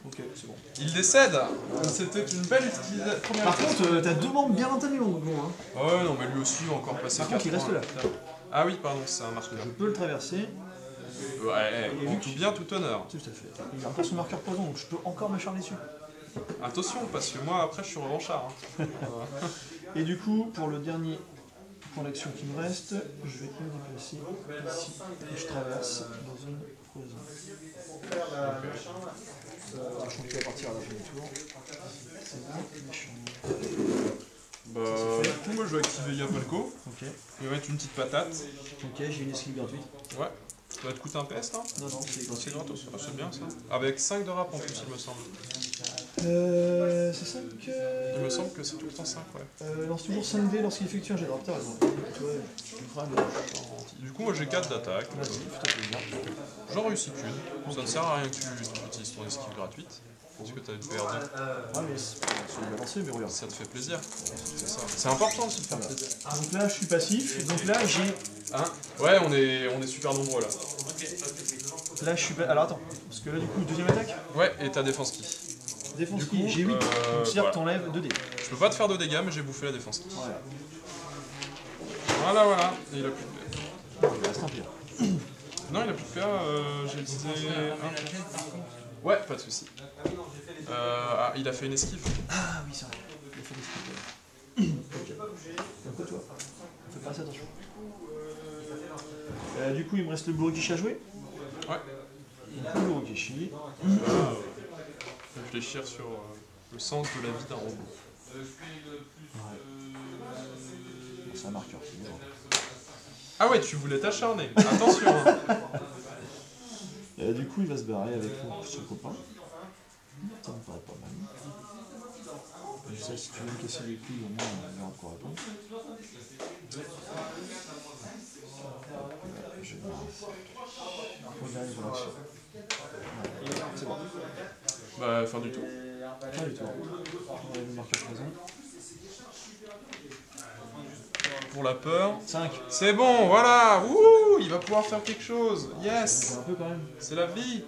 Ok, c'est bon. Il décède. C'était une belle utilisation. Par contre, t'as 2 membres bien entamés, mon gros. Hein. Ouais, non, mais lui aussi va encore passer. Par contre, il reste là. Ah oui, pardon, c'est un marqueur. Je peux le traverser. Ouais, en tout bien, tout honneur. Tout à fait. Il a encore son marqueur poison, donc je peux encore m'acharner dessus. Attention, parce que moi, après, je suis revanchard. Hein. Et du coup, pour le dernier point d'action qui me reste, je vais me déplacer ici et je traverse dans une poison. Sachant qu'il va partir à la fin du tour. C'est bon, méchant. Bah, du coup, moi, je vais activer Yapalco. Ok. Il va mettre une petite patate. Ok, j'ai une esquive gratuite. Ouais. Ça va te coûter un PS, là? Non, non, c'est gratuit. C'est gratos, c'est bien ça. Avec 5 de rap en plus, il me semble. C'est 5 Il me semble que c'est tout le temps 5, ouais. lance toujours 5D lorsqu'il effectue un jet de raptor. Du coup, moi j'ai 4 d'attaque. Vas-y, fais-toi plaisir. J'en réussis qu'une. Ça ne sert à rien que tu utilises ton esquive gratuite. Parce que t'as une PR2. Ouais, mais c'est bien lancé, mais regarde. Ça te fait plaisir. C'est ça. C'est important de se faire plaisir. Donc là, je suis passif. Donc là, j'ai. Hein? Ouais, on est super nombreux là. Là, je suis. Alors attends, parce que là, du coup, deuxième attaque. Ouais, et ta défense qui? Défense Du qui, coup, j'ai 8. Donc c'est-à-dire que t'enlèves 2 dés. Je peux pas te faire de dégâts, mais j'ai bouffé la défense qui. Voilà. Voilà. Et il a plus de PA. Il reste un pire. Non, il a plus de PA, j'ai utilisé un. Ouais, pas de soucis. Ah, il a fait une esquive. Ah oui, c'est vrai. Il a fait des esquives. Ok. Donc toi, fais pas assez attention. Du coup, il me reste le Burokishi à jouer. Ouais. Donc le Burokishi. Réfléchir sur le sens de la vie d'un robot. Ouais. Bon, c'est un marqueur qui est bon. Ah ouais, tu voulais t'acharner. Attention. Hein. Du coup, il va se barrer avec son copain. Ça me paraît pas mal. Je sais, si tu veux me casser les couilles, au moins, il va encore répondre. Je vais regarder son action. C'est bon. Bah, fin du tour. Pas du tout. On va le marqueur présent. Pour la peur. 5. C'est bon, voilà. Ouh, il va pouvoir faire quelque chose. Yes. Un peu quand même. C'est la vie.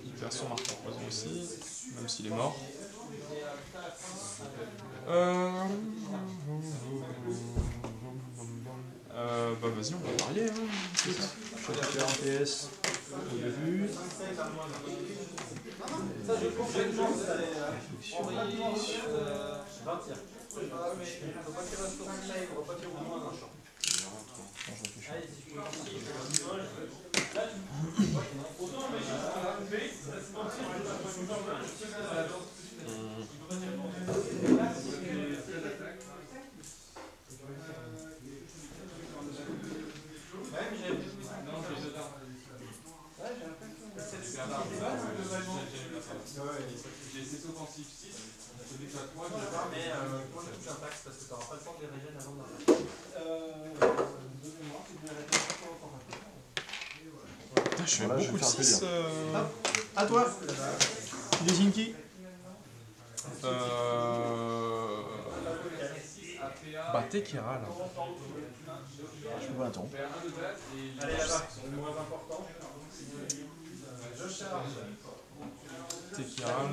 Il perd son marqueur poison aussi, même s'il est mort. Bah vas-y, on va varier. Hein. C'est ça. Je vais faire un PS au début. Mais pour le coup, d'impact, parce que tu n'auras pas le temps de les régénérer avant d'impact. Putain, je fais Voilà, je beaucoup vais de faire 6. À toi. Tu désignes qui? Bah, Tekira là. Je peux pas l'interrompre. Allez, là-bas, le moins important. Tekiral.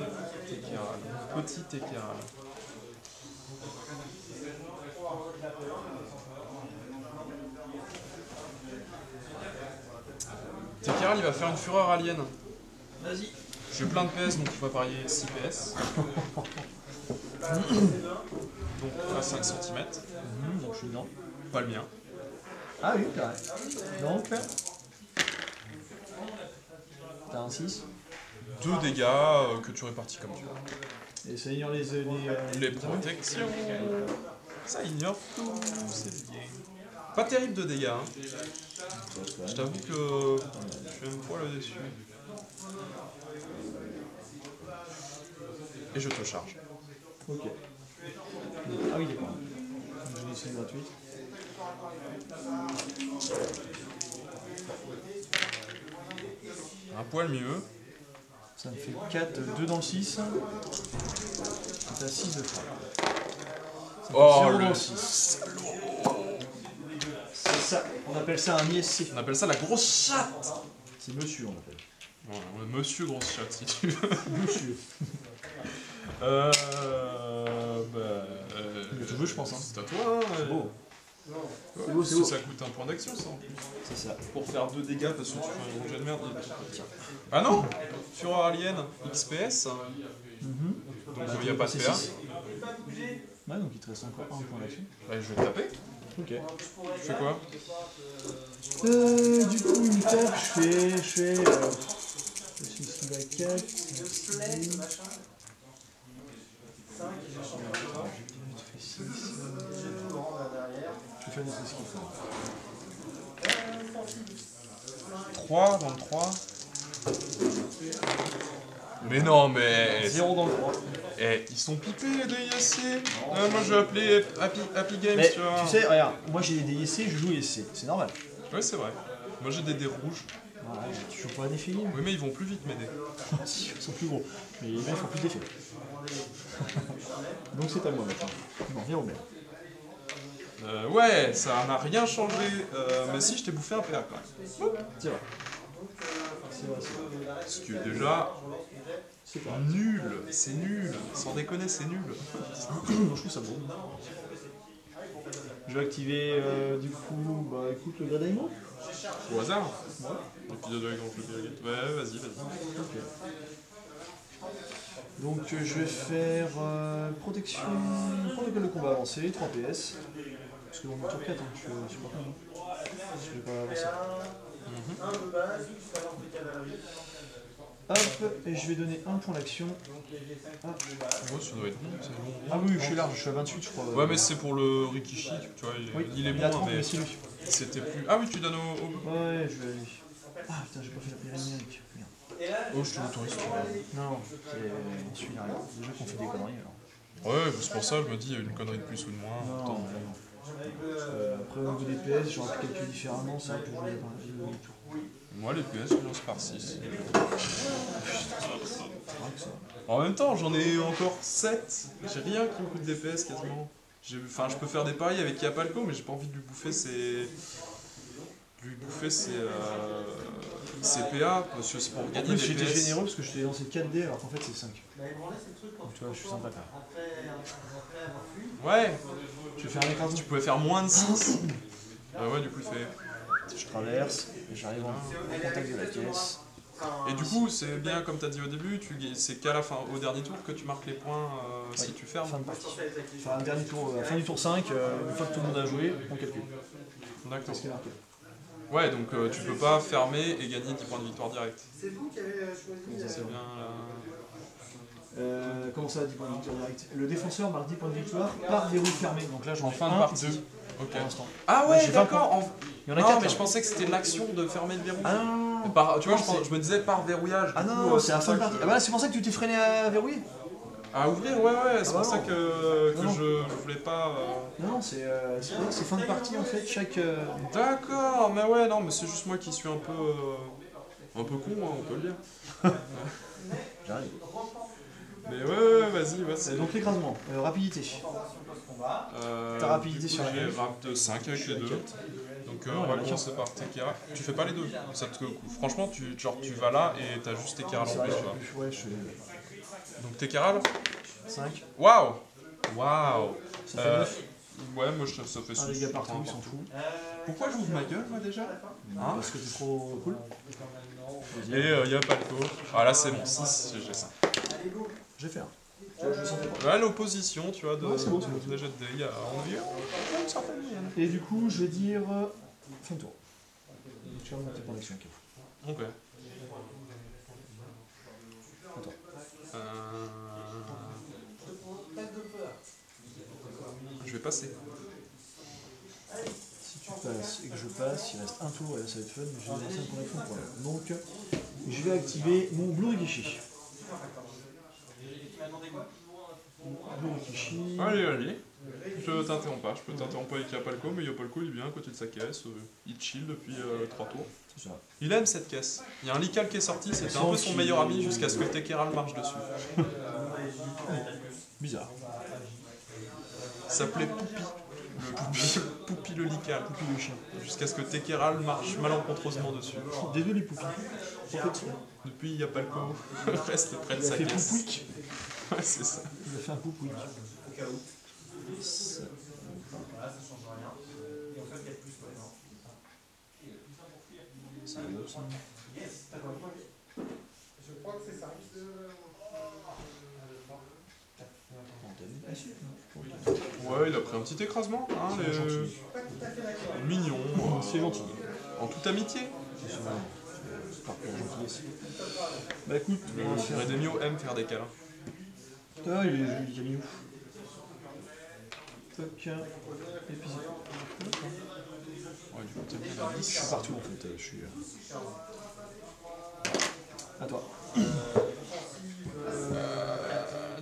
Petit Tekiral. Tekiral il va faire une fureur alien. Vas-y. J'ai plein de PS donc il va parier 6 PS. Donc à 5 cm. Donc je suis dedans. Pas le mien. Ah oui, carré. Donc, t'as un 6. 2 dégâts que tu répartis comme tu veux. Et ça ignore les Les protections. Ça ignore tout. C'est bien. Pas terrible de dégâts. Hein. Je t'avoue que je suis un poil au-dessus. Et je te charge. Ok. Ah oui, d'accord. Je l'ai essayé gratuite. Un poil mieux. Ça me fait 4, 2 dans le 6. T'as 6 de frappe. Ça fait Oh 0 dans le le 6. C'est ça, on appelle ça un ISC. On appelle ça la grosse chatte. C'est monsieur, on appelle. Ouais, monsieur grosse chatte si tu veux. Monsieur. Tu veux, je pense. Hein. C'est à toi. Hein, C'est beau. Ouais, C'est beau, c'est beau. Ça coûte un point d'action ça en plus. C'est ça. Pour faire 2 dégâts parce que tu fais un gros jet de merde. Ah non, Fureur Alien XPS. Donc il n'y a pas de C'est PA. 6. Ouais, donc il te reste encore un point d'action. Bah, je vais te taper. Ok. Tu fais quoi? Du coup, une tape, je fais. Je suis ici à 4. Tu fais 6. Je vais faire des ce qu'il faut. 3 dans le 3. Mais non, mais. 0 dans le 3. Eh, ils sont pipés de ISC. Moi je vais appeler Happy Games, Mais tu vois. tu sais, regarde, moi j'ai des ISC, je joue ISC, c'est normal. Ouais, c'est vrai. Moi j'ai des dés rouges. Voilà, tu joues pas à des filles. Oui, mais ils vont plus vite, mes dés. Si, ils sont plus gros. Mais les mecs font plus d'effets. Donc c'est à moi maintenant. Bon, viens au maire. Ouais, ça n'a rien changé. Mais si, je t'ai bouffé un PA quand même. C'est vrai. C'est vrai, c'est vrai. Ce qui est déjà C'est vrai. nul. C'est nul. Sans déconner, c'est nul. Je trouve ça beau. Je vais activer du coup, bah écoute, le Gradaïmo. Au hasard. Ouais. Épisode avec Grand Club Irrigate. Ouais, vas-y. Ok. Donc je vais faire protection, protocole de combat avancé, 3 PS. Parce que dans mon tour 4, hein, je suis pas con. Je vais pas avancer. Un de base, talent de cavalerie. Hop, et je vais donner un point d'action. Ouais, ça doit être bon. C'est bon. Ah oui, je suis large, je suis à 28 je crois. Ouais, mais c'est pour le Rikishi, tu vois. Oui, Il est il a bon, 30, mais mais c'est lui. c'était plus. Ah oui, tu donnes au. Ouais, je vais aller. Ah putain, j'ai pas fait la périmérique. Merde. Oh, je te l'autorise, tu vois. Non, c'est celui-là. Déjà qu'on fait des conneries alors. Ouais, c'est pour ça, je me dis, une connerie de plus ou de moins. Non, Autant. non. Après, au niveau des PS, j'aurais pu calculer différemment, c'est un peu joué par les tours. Moi, les PS, je lance par 6. C'est vrai que ça. En même temps, j'en ai encore 7. J'ai rien qui me coûte des PS quasiment. Enfin, je peux faire des paris avec Yapalco, mais j'ai pas envie de lui bouffer ses. Ses PA, parce que c'est pour En gagner plus, des j'étais PS. généreux parce que je t'ai lancé 4D alors qu'en fait c'est 5. Donc tu vois, je suis sympa quand même. Ouais, Je vais faire un écrasement. tu pouvais faire moins de 6. Ouais, du coup, il fait. Je traverse et j'arrive en contact de la caisse. Et du coup, c'est bien comme tu as dit au début, c'est qu'à la fin, au dernier tour, que tu marques les points si Oui. tu fermes. Fin de partie. Enfin, un dernier tour, fin du tour 5, une fois que tout le monde a joué, on calcule. D'accord. C'est ce qui est marqué. Ouais, donc tu peux pas fermer et gagner 10 points de victoire direct. C'est vous qui avez choisi. Ça, c'est bien là. Comment ça, 10 points de victoire direct? Le défenseur marque 10 points de victoire par verrou fermé. Donc là, j'en En ai fin de un, partie. deux Ok. pour l'instant. Ah Ouais, ouais, j'ai 20 d'accord. Il y en a Non, 4. mais je pensais que c'était l'action de fermer le verrou. Ah, non. Tu vois, je me disais par verrouillage. Ah du non, coup, non, c'est la pour fin de ça partie. que- Ah bah là, c'est pour ça que tu t'es freiné à verrouiller. À ouvrir, ouais, c'est Ah pour bah ça non. que Non, non. je voulais pas. Non, c'est fin de partie en fait, chaque... D'accord, mais ouais, non, mais c'est juste moi qui suis un peu con, hein, on peut le dire. J'arrive. Mais ouais, vas-y. Donc l'écrasement, rapidité. Ta rapidité du coup, sur la j'ai carte. rap de 5 avec les deux. Donc Non, on il y va en a commencer par Tekera. Tu fais pas les deux. Franchement, tu vas là et t'as juste Tekera en plus, tu vois. Ouais, je fais Donc Tekera là 5. Waouh. Ça fait 9. Ouais, moi ça fait Un 6. dégât partout, il s'en fout. Pourquoi j'ouvre ma gueule, moi déjà Hein Parce que t'es trop cool. Et y a pas de co. Ah là, c'est mon 6, j'ai ça. Je vais faire. Je sentais pas. Là, l'opposition, tu vois, de Ouais, c'est bon, c'est bon. des jets de dés, il y a une certaine moyenne. Et du coup, je vais dire... fin de tour. Tu vas monter par l'action. Ok. Attends. Je vais passer. Si tu passes et que je passe, il reste un tour et là ça va être fun, mais j'ai lancé un connexion pour là. Donc, je vais activer mon Blue Rikishi. Blue Rikishi. Allez. Je t'interromps pas. Je peux t'interrompre avec Yapalco, mais Yapalco il est bien à côté de sa caisse. Il chill depuis 3 tours. C'est ça. Il aime cette caisse. Il y a un Lical qui est sorti, c'était un peu son meilleur ami jusqu'à ce que Tekeral marche dessus. Bizarre. Ça s'appelait Poupi. Poupi le Lical. Poupi le chien. Jusqu'à ce que Tekeral marche malencontreusement dessus. Des deux les Poupi. Depuis Yapalco reste près de Il a sa fait caisse. Poupouic. Ouais, c'est ça. Il a fait un Poupouic. C'est bon ça. Je crois que c'est ça. Ouais, il a pris un petit écrasement. Hein, Mignon. C'est gentil. En toute amitié. C'est par pure gentillesse. Bah écoute, on va faire... Redemio aime faire des câlins. Ah, il est joli, Camille. Toc. Et puis c'est tout. Ouais, du coup, t'es bien à 10. Je suis partout en fait, je suis... À toi.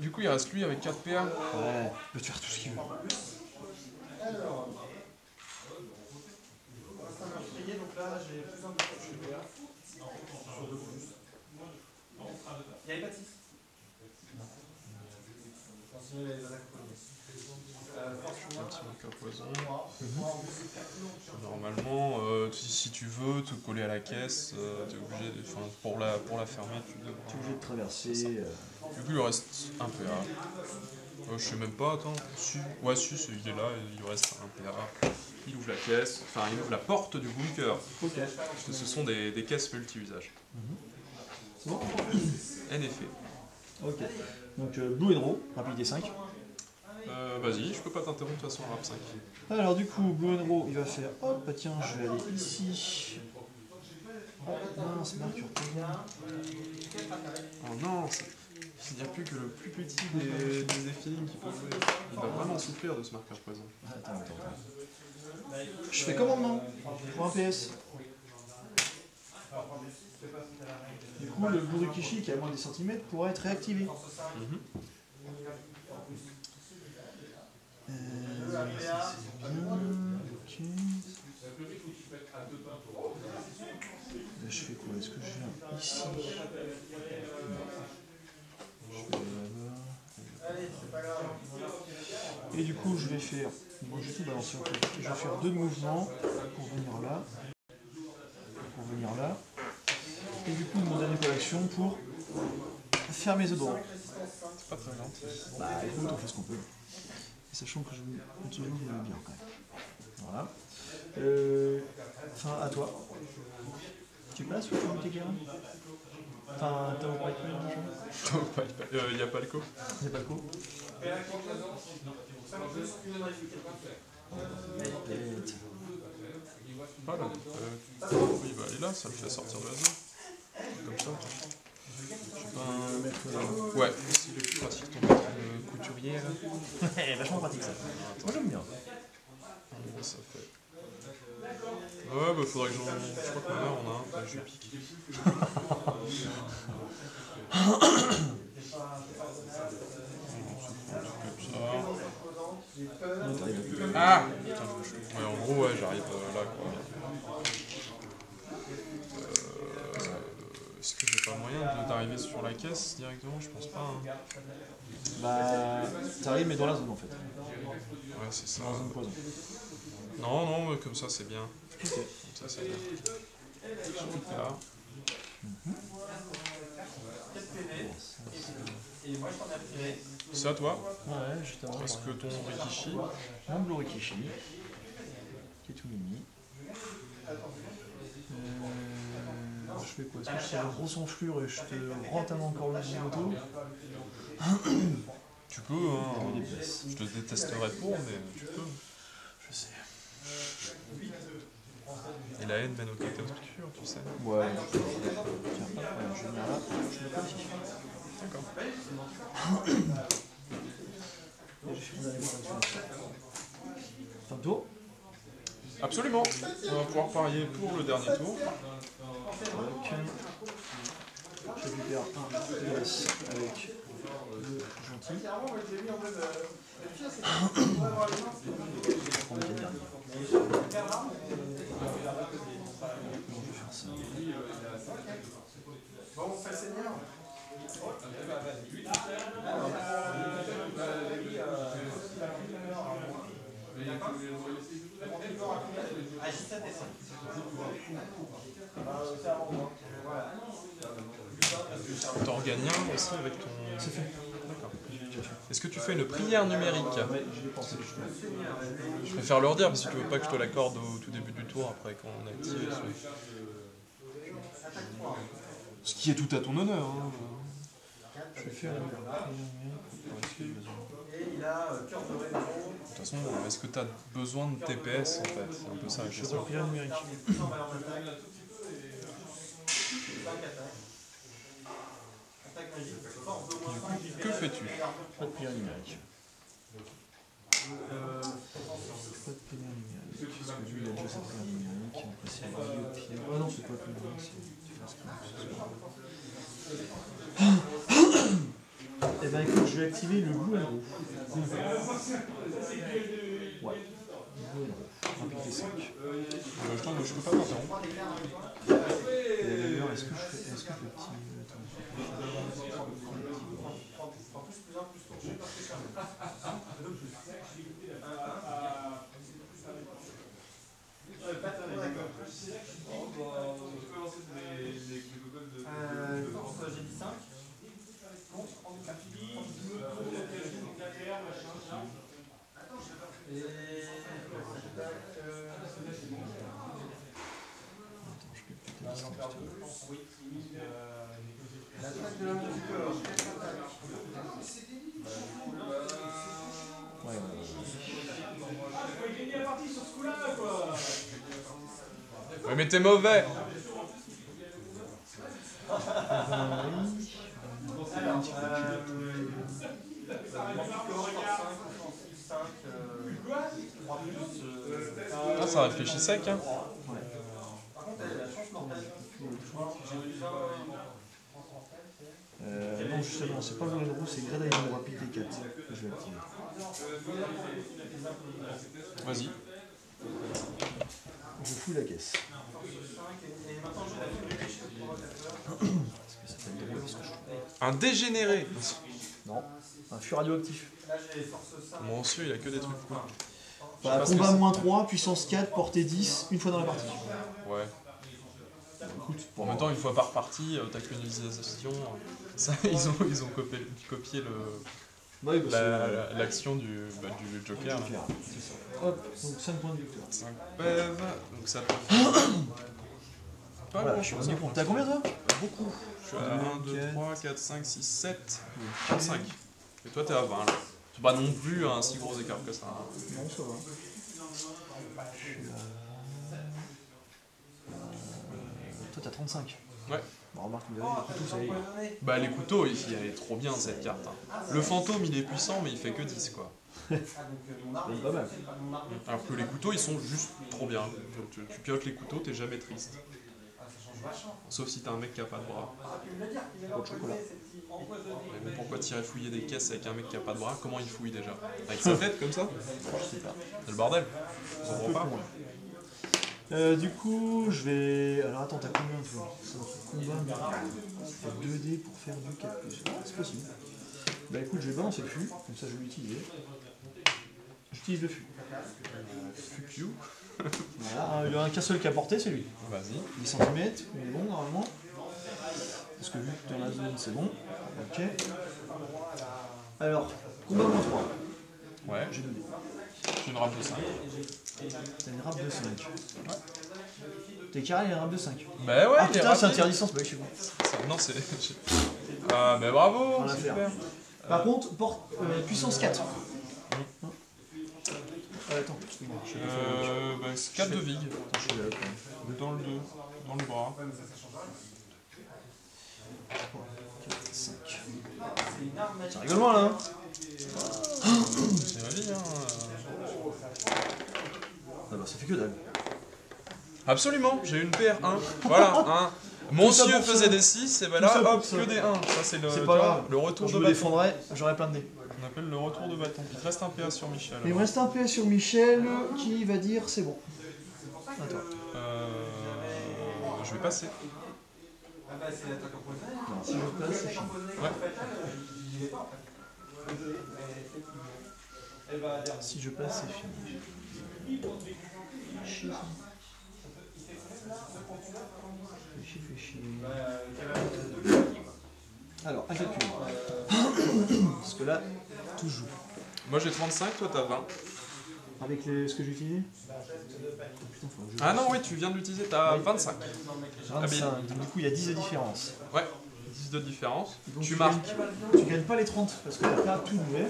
Du coup, il reste lui avec 4 PA. Ouais, il peut te faire tout ce qu'il veut. Alors, ça m'a payé, donc là j'ai plus un de PA. Sur 2 plus. Il n'y avait pas de 6. Continuez les attaques Un petit marqueur poison. Normalement, si tu veux te coller à la caisse, t'es obligé de, pour la fermer, tu Tu es devras. obligé de traverser. Du coup, il lui reste un PA. Je sais même pas, attends. Ouais, il est là, il lui reste un PA. Il ouvre la caisse, enfin, il ouvre la porte du bunker. Ok. Parce que ce sont des caisses multi-usages. C'est bon. En effet. Ok. Donc Blue Enro, rapidité 5. Vas-y, je peux pas t'interrompre de toute façon, rap 5. Alors du coup, Blue Enro, il va faire... Hop, bah tiens, je vais aller ici. Oh mince, Mercure Poison. Oh non, il n'y a plus que le plus petit des effilines qui peut jouer. Il va vraiment souffrir de ce marqueur poison. Attends. Je fais commandement pour un PS. Du coup, le Blue Rikishi qui a moins des centimètres pourra être réactivé. Ça, c'est bien. Ok. Là, je fais quoi? Est-ce que je viens ici? Non. Je vais là-bas. Et du coup, je vais faire... Bon, je vais tout balancer en fait. Je vais faire 2 mouvements pour venir là. Et du coup, mon dernier coup d'action pour faire mes odorants. C'est pas très gentil. Bah écoute, on fait ce qu'on peut. Sachant que je continue de me bien quand même. Voilà. Enfin, à toi. Tu passes ou tu veux tes guerres? Enfin, t'as au pipeline, Il n'y a pas le co. c'est pas le coup. Voilà. Oui, bah, il est là, ça le fait sortir de la zone. Comme ça. Ouais, c'est le plus pratique ton couturier là. Ouais, vachement pratique ça. Moi j'aime bien. Ça fait. Ouais, bah faudrait que j'en. Je crois qu'on en a un, faudrait que je lui pique. Ah putain, ouais, en gros, ouais, j'arrive là, quoi. Est-ce que j'ai pas moyen d'arriver sur la caisse directement? Je pense pas. Hein. Bah, t'arrives mais dans la zone en fait. Ouais, c'est ça. Dans la zone poison. Non, non, comme ça c'est bien. Ok. Comme ça c'est bien. Je clique là. C'est à toi? Ouais, justement. Est-ce que ton Rikishi? Un Blue Rikishi. Ketumimi. Je fais quoi? Est-ce que je fais une grosse enflure et je te rentame encore le Gigoto? Tu peux, hein. Je te détesterais pour, mais tu peux. Je sais. Et la haine mène au côté obscur, tu sais. Ouais. Tiens, pas de problème. Je vais venir là. Je le copie. D'accord. Et je finis d'aller voir là-dessus. Tantôt. Absolument. On va pouvoir parier pour le dernier tour. Je récupère un DS avec le gentil. Je prends le dernier. Comment je vais faire ça? Bon, on fait le seigneur. T'en regagnes un aussi avec ton... C'est fait. D'accord. Est-ce que tu fais une prière numérique? Ouais, j'y ai pensé. Je préfère leur dire parce que tu veux pas que je te l'accorde au tout début du tour après quand on a activé. Ce qui est tout à ton honneur. Hein. Je vais faire une prière numérique. Et il a cœur de réunion. De toute façon, est-ce que tu as besoin de TPS en fait? C'est un peu ça la Je fais pas question. de prière numérique. Que fais-tu? Pas de prière numérique. Pas de prière numérique. Parce que lui, il a déjà sa prière numérique. Après, c'est la guillotine. Ah non, c'est pas prière numérique. Eh ben écoute, je vais activer le Blue and Roux. Ouais. Blue and Roux. Un pic des 5. Je peux pas t'interrompre. Et d'ailleurs, est-ce que je fais petit... J'ai dit 5. Ouais, mais t'es mauvais! Ah, ça réfléchit sec, hein? Non, justement, c'est pas le Blue and Roux, c'est Gradation Rapide T4 que je vais activer. Vas-y. Je fouille la caisse. Un dégénéré! Non, un fur radioactif. Mon osseux, il a que des trucs cool. Bah, combat moins 3, puissance 4, portée 10, une fois dans la partie. Ouais. Écoute, En même temps, une fois par partie, t'as qu'une utilisation. Ça, ils ont copié bah oui, l'action du Joker. Là. C'est ça. Hop, donc 5 points de victoire. 5 PEV, donc ça te fait. Pas Voilà, grand je suis chose. revenu pour. T'as combien toi? Beaucoup. Je suis à 1, 2, 3, 4, 5, 6, 7, 5. Et toi, t'es à 20 là. C'est pas non plus un si gros écart que ça. Hein. Non, ça va. Je suis à... Toi, t'as 35. Ouais. Bon, remarque, vous avez les couteaux, ça y est. Bah, les couteaux, elle est trop bien cette carte. Hein. Le fantôme, il est puissant, mais il fait que 10 quoi. Pas mal. Alors que les couteaux, ils sont juste trop bien. Tu pioches les couteaux, t'es jamais triste. Sauf si t'as un mec qui a pas de bras. Trop de chocolat. Mais bon, pourquoi t'irais fouiller des caisses avec un mec qui a pas de bras? Comment il fouille déjà? Avec sa tête comme ça? Je sais pas. C'est le bordel. On comprend pas. Du coup, je vais. Alors attends, t'as combien toi? C'est un combat. C'est 2D pour faire du 4+. Ah, c'est possible. Bah écoute, je vais balancer le fût, comme ça je vais l'utiliser. J'utilise le fût. Fuck you. Voilà, il y en a qu'un seul qui a porté, c'est lui. Vas-y. 10 cm, il est bon normalement. Parce que vu que dans la zone c'est bon. Ok. Alors, combat moins 3. Ouais. J'ai 2D. J'ai une rame de 5. T'as une rap de 5. Ouais. T'es carré, il y a une rap de 5. Bah ouais, Ah il est putain, c'est rapide. interdistance, bah oui, je sais pas. Non, c'est. Ah, bah bravo! On l'a fait. Super. Par contre, puissance 4. Attends, excuse-moi. Bah, c'est 4 de vig. Je suis là, quand même. Dans le 2. Dans le bras. 5. Ça rigole moins là, hein. C'est ma vie, hein. Ah bah ça fait que dalle. Absolument, j'ai une PR1. Voilà, hein. Monsieur pour ça. faisait des 6, et ben Tout ça là, pour hop, ça. que des 1. Ça, c'est le, C'est tu pas vois, grave. le retour Je de me bâton. défendrai, j'aurai plein de dés. On appelle le retour de bâton. Il te reste un PA sur Michel. Il me reste un PS sur Michel qui va dire c'est bon. Attends. Je vais passer. Non, si je passe, c'est fini. Ouais. Si je passe, c'est fini. Chier, ça. Fais chier. Alors, un calcul. Parce que là, tout joue. Moi j'ai 35, toi t'as 20. Avec ce que j'ai utilisé. Putain, faut que je- Ah non, oui, tu viens de l'utiliser, t'as Oui. 25. 25. Donc, du coup, il y a 10 de différence. Ouais, 10 de différence. Donc, Tu marques. Tu gagnes pas les 30 parce que t'as pas tout ouvert.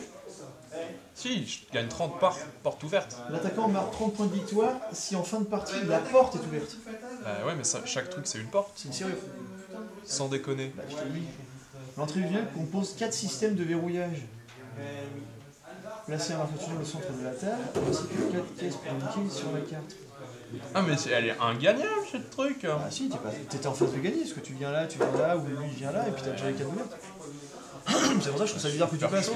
Si, je gagne 30 par porte ouverte. L'attaquant marque 30 points de victoire si en fin de partie la porte est ouverte. Ouais, mais ça, chaque truc c'est une porte. C'est une serrure. Sans déconner. Bah, je te le dis. L'entrée visuelle compose 4 systèmes de verrouillage. Placez un infortuné au centre de la table, ainsi que 4 pièces pour indiquer sur la carte. Ah, mais elle est ingagnable cette truc. Ah si, t'étais en phase de gagner, parce que tu viens là, ou lui il vient là, et puis t'as déjà les 4 ouvertes. C'est pour ça que je trouve ça bizarre que tu passes.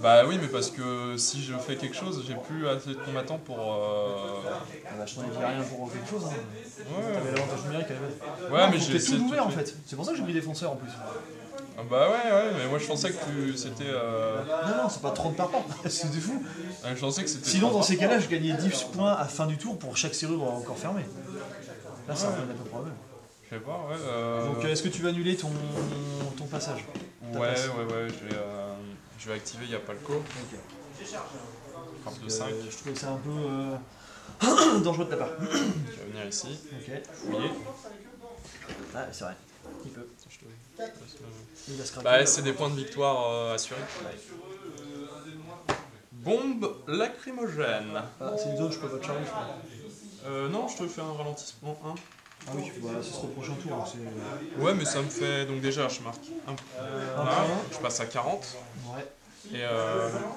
Bah oui, mais parce que si je fais quelque chose, j'ai plus assez de combattants pour. Ah bah je t'en ai dit rien pour quelque chose. Hein. Ouais, T'avais l'avantage numérique à la base. ouais, mais Faut j'ai que t'aies essayé tout de ouvert en tout fait. C'est pour ça que j'ai pris défenseur en plus. Ah bah ouais, mais moi je pensais que c'était. Non, c'est pas 30 par porte, c'est des fous. Je pensais que c'était. Sinon, dans ces cas-là, je gagnais 10 points à fin du tour pour chaque serrure encore fermée. Là, ça remet un peu problème. Je sais pas, ouais. Donc, est-ce que tu vas annuler ton passage? Ouais, je vais activer Yapalco. Ok. Frappe de 5. Je trouvais ça un peu dangereux de ta part. Je vais venir ici. Ok. Fouiller. Ah, c'est vrai. Il peut. Il va scraper. Bah, c'est des points de victoire assurés. Bombe lacrymogène. Ah, c'est une zone, je peux pas te charger, je crois. Non, je te fais un ralentissement 1. Ah oui, bah, ce sera au prochain tour. Donc c'est... Ouais, mais ça me fait. Donc, déjà, je marque un là, je passe à 40. Ouais, Et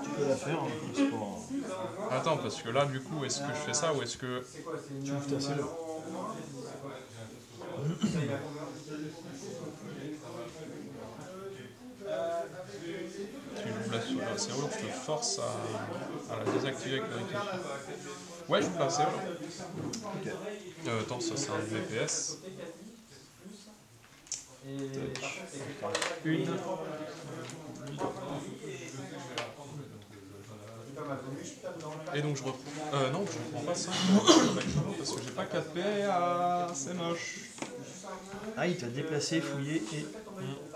tu peux la faire. Hein, c'est pas... Attends, parce que là, du coup, est-ce que je fais ça ou est-ce que. Tu ouvres ta selle. Tu ouvres la serrure, je te force à la désactiver avec le récupération. Ouais, je ouvre la serrure. Ok. Attends, ça c'est un VPS. Une. Et donc je reprends. Non, je reprends pas ça. Parce que j'ai pas 4 P. Ah, c'est moche. Ah, il t'a déplacé, fouillé et...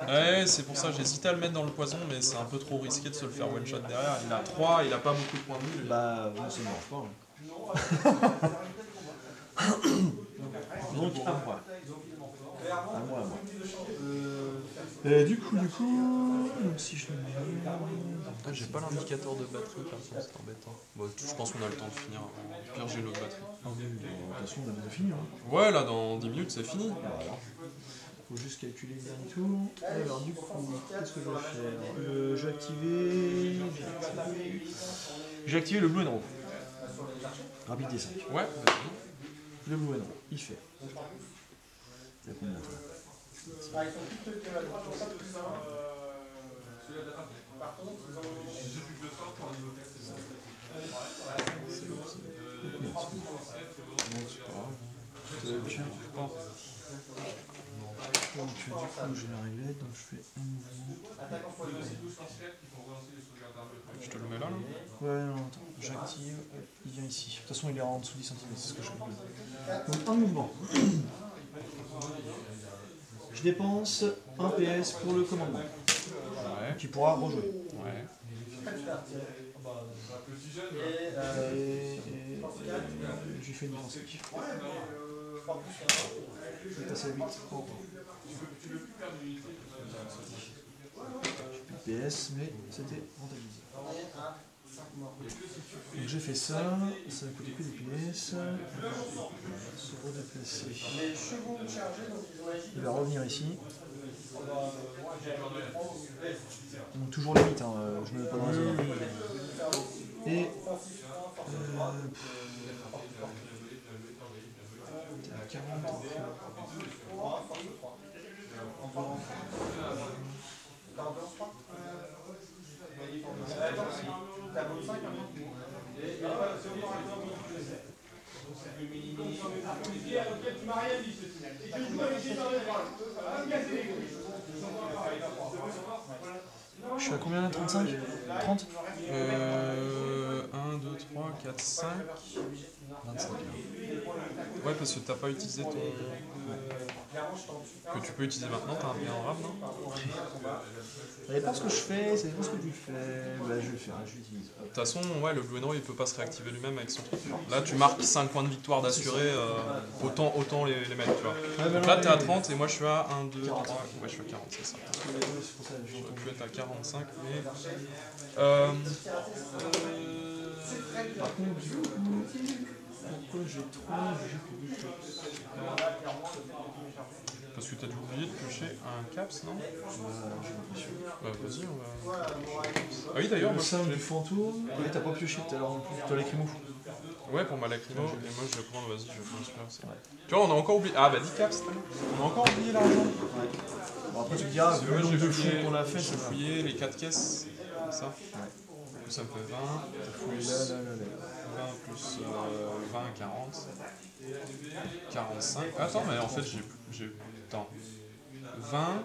Ouais, c'est pour ça j'hésitais à le mettre dans le poison, mais c'est un peu trop risqué de se le faire one shot derrière. Il a 3, il a pas beaucoup de points de vue. lui. Bah, moi, ça me dérange pas. Hein. Donc, à moi. À moi. Du coup, donc si je... Ah, j'ai pas l'indicateur de batterie, par contre, c'est embêtant. Bon, je pense qu'on a le temps de finir. Au pire, j'ai l'autre batterie. Ah oui, de toute façon, on a déjà fini. Hein. Ouais, là, dans 10 minutes, c'est fini. Voilà. Faut juste calculer bien tout. Alors du coup, qu'est-ce que je vais faire? Je vais activer... J'ai activé le blue and row. Rapidité 5. Ouais, vas-y. Le blue and row, il fait. C'est combien toi? Ah, ils sont plus que la droite, on sait plus ça. Par contre, ils ont. Donc du coup je l'ai réglé, donc je fais un mouvement. Je te le mets là, là. Ouais non attends, j'active, il vient ici. De toute façon il est en dessous 10 cm, c'est ce que je fais. Donc un mouvement. Je dépense 1 PS pour le commandement. Ouais. Qui pourra rejouer. Ouais. Et j'ai fait une défense. Je vais passer à 8 en haut. J'ai plus de PS, mais c'était rentabilisé. Donc j'ai fait ça, ça a coûté plus de PS. Se redéplacer. Il va revenir ici. Donc toujours les 8, hein, je ne mets pas dans la zone. Et 40. Je suis à combien là? 35? 30? 1, 2, 3, 4, 5. 25. Ouais, parce que t'as pas utilisé ton. Que tu peux utiliser maintenant, t'as un bien en rab, non? Ça dépend ce que je fais, ça dépend ce que tu fais. Bah, je vais le faire, je l'utilise. De toute façon, ouais, le Blue and Row, il peut pas se réactiver lui-même avec son truc. Là, tu marques 5 points de victoire d'assuré, autant les mettre, tu vois. Donc là, t'es à 30 et moi, je suis à 1, 2, 3. Ouais, je suis à 40, c'est ça. J'aurais pu être à 45, mais. Par contre, du coup, pourquoi j'ai 3 Parce que t'as dû oublier de piocher un caps, non? Bah, vas-y, on va. Ah oui, d'ailleurs, le moi, 5 du fantôme, et t'as pas pioché tout à l'heure non plus, t'as l'écrimo. Ouais, pour ma lacrymo, et moi, je vais prendre, vas-y, je vais prendre celui-là. Tu vois, on a encore oublié. Ah, bah, 10 caps, on a encore oublié l'argent. Bon, après, tu te diras, vu le nombre de fous qu'on a fait, j'ai c'est fouillé les 4 caisses, ça. Du coup, ça me fait 20, plus 20 plus 20, 40, 45. Attends, mais en fait, j'ai. Attends. 20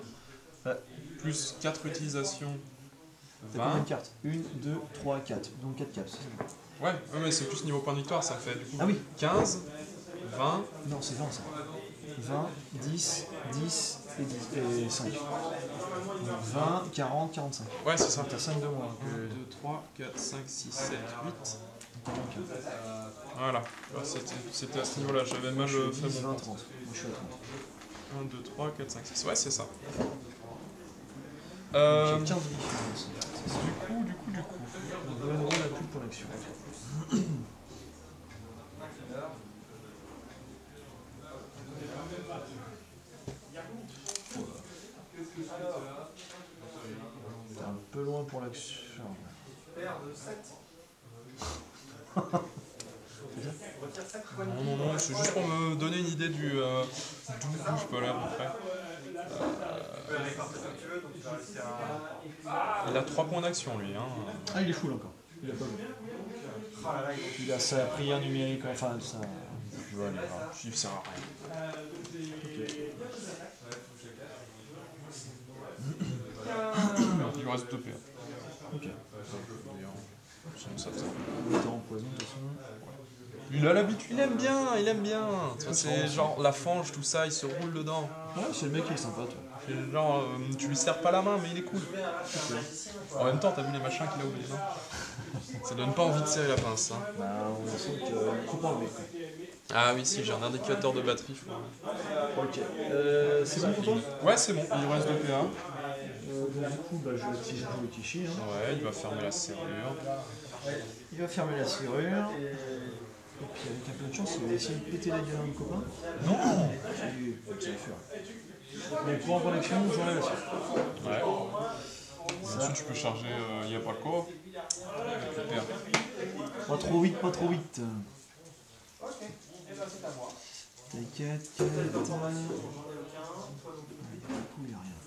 plus 4 utilisations. T'as combien de cartes? 1, 2, 3, 4. Donc 4 caps. Ouais, mais c'est plus niveau point de victoire, ça me fait du coup Ah oui. 15, 20. Non, c'est 20 ça. 20, 10, 10 et 5. Donc 20, 40, 45. Ouais, c'est ça. T'as 5 de moins. 1, 2, 3, 4, 5, 6, 7, 8. Voilà, c'était à ce niveau-là, j'avais mal fait 10, mon 20, compte. 30. Moi je suis à 30. 1, 2, 3, 4, 5, 6. Ouais, c'est ça. J'ai 15 de différence. Du coup. Donc le rôle n'a plus pour l'action. T'es un peu loin pour l'action. Non, c'est juste pour me donner une idée d'où je peux aller à peu près. Il a 3 points d'action lui. Hein. Ah, il est full encore. Il a pas vu. Il a sa prière numérique, enfin ça. Voilà, il sert à rien. Il lui reste 2 PA. Ok. Sinon, ça tient. Il est en poison de toute façon. Il a l'habitude, il aime bien. Tu vois, c'est genre la fange, tout ça, il se roule dedans. Ouais, c'est le mec qui est sympa, toi. C'est genre, tu lui serres pas la main, mais il est cool. En même temps, t'as vu les machins qu'il a oubliés, non? Ça donne pas envie de serrer la pince. Hein. Bah, on sent qu'il faut pas enlever, quoi. Ah oui, si, j'ai un indicateur de batterie. Ok. C'est bon pour toi? Ouais, c'est bon, il lui reste 2 PA. Donc, du coup, bah, je vais jouer le Kishi. Hein. Ouais, il va fermer la serrure. Il va fermer la serrure. Et puis, avec un peu de chance, il va essayer de péter la gueule à mon copain. Non! Tu vas faire. Mais pour en connexion, j'enlève aussi. Ouais. Ensuite, tu peux charger Yapalco. Récupère. Pas trop vite, pas trop vite. T'inquiète, du coup, il n'y a rien.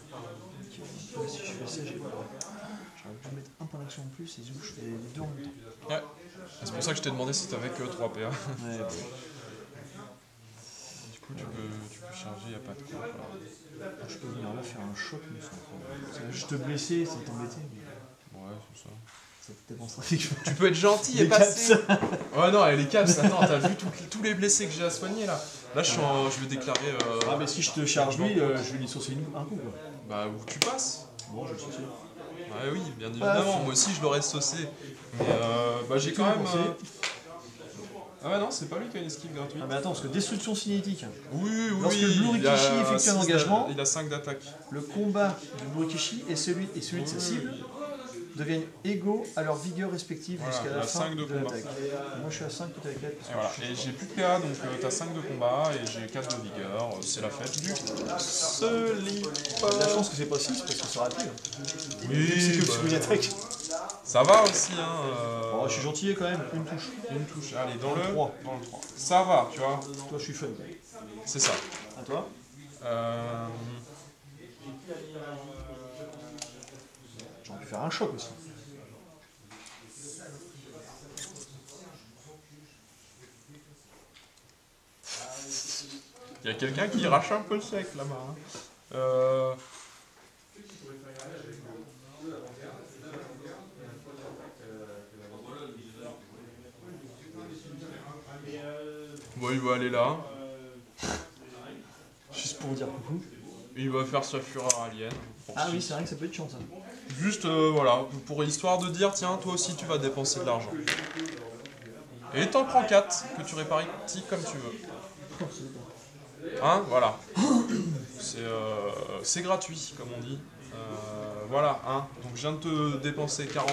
Si je fais ça, j'aurais pu mettre un point d'action en plus et du coup, je fais les deux en même temps. Ouais. C'est pour ça que je t'ai demandé si t'avais que 3 PA. Ouais, bah. Du coup, tu peux charger, y a pas de quoi. Je peux venir là faire un choc, mais ça va juste te blesser, ça va t'embêter. Mais... Ouais, c'est ça. Ça t'avance avec je... Tu peux être gentil et passer. Ouais, non, elle est caps. Attends, t'as vu tous les blessés que j'ai à soigner là? Là, je vais déclarer. Ah, mais si je te charge lui, je vais lui saucer un coup quoi. Bah, où tu passes. Bon, je vais le saucer. Ouais, oui, bien évidemment. Moi aussi, je l'aurais saucé. Mais bah, j'ai quand même. Ah ouais, non, c'est pas lui qui a une esquive gratuite. Ah, mais attends, parce que destruction cinétique. Oui. Lorsque le Blue Rikishi effectue un engagement, il a 5 d'attaque. le combat du Blue Rikishi et celui de sa cible deviennent égaux à leur vigueur respective Voilà, jusqu'à la fin 5 de de combat. l'attaque. Moi je suis à 5, tout à 4. Et voilà, et j'ai plus de PA, donc t'as 5 de combat et j'ai 4 de vigueur. C'est la fête du solide. La chance que c'est pas 6 parce que ça aurait pu. Oui, C'est que sur une attaque. ça va aussi, hein. Oh, je suis gentil quand même, une touche. Une touche, allez, dans le 3. Dans le 3. Ça va, tu vois. Toi je suis fun. C'est ça. À toi. J'aurais pu faire un choc aussi. Il y a quelqu'un qui rache un peu sec là-bas. Hein. Bon, il va aller là. Juste pour dire coucou. Il va faire sa fureur alien. Ah oui, c'est vrai que ça peut être chiant ça. Juste, voilà, pour histoire de dire, tiens, toi aussi tu vas dépenser de l'argent. Et t'en prends 4, que tu réparies comme tu veux. Hein, voilà. C'est gratuit, comme on dit. Voilà, hein. Donc je viens de te dépenser 40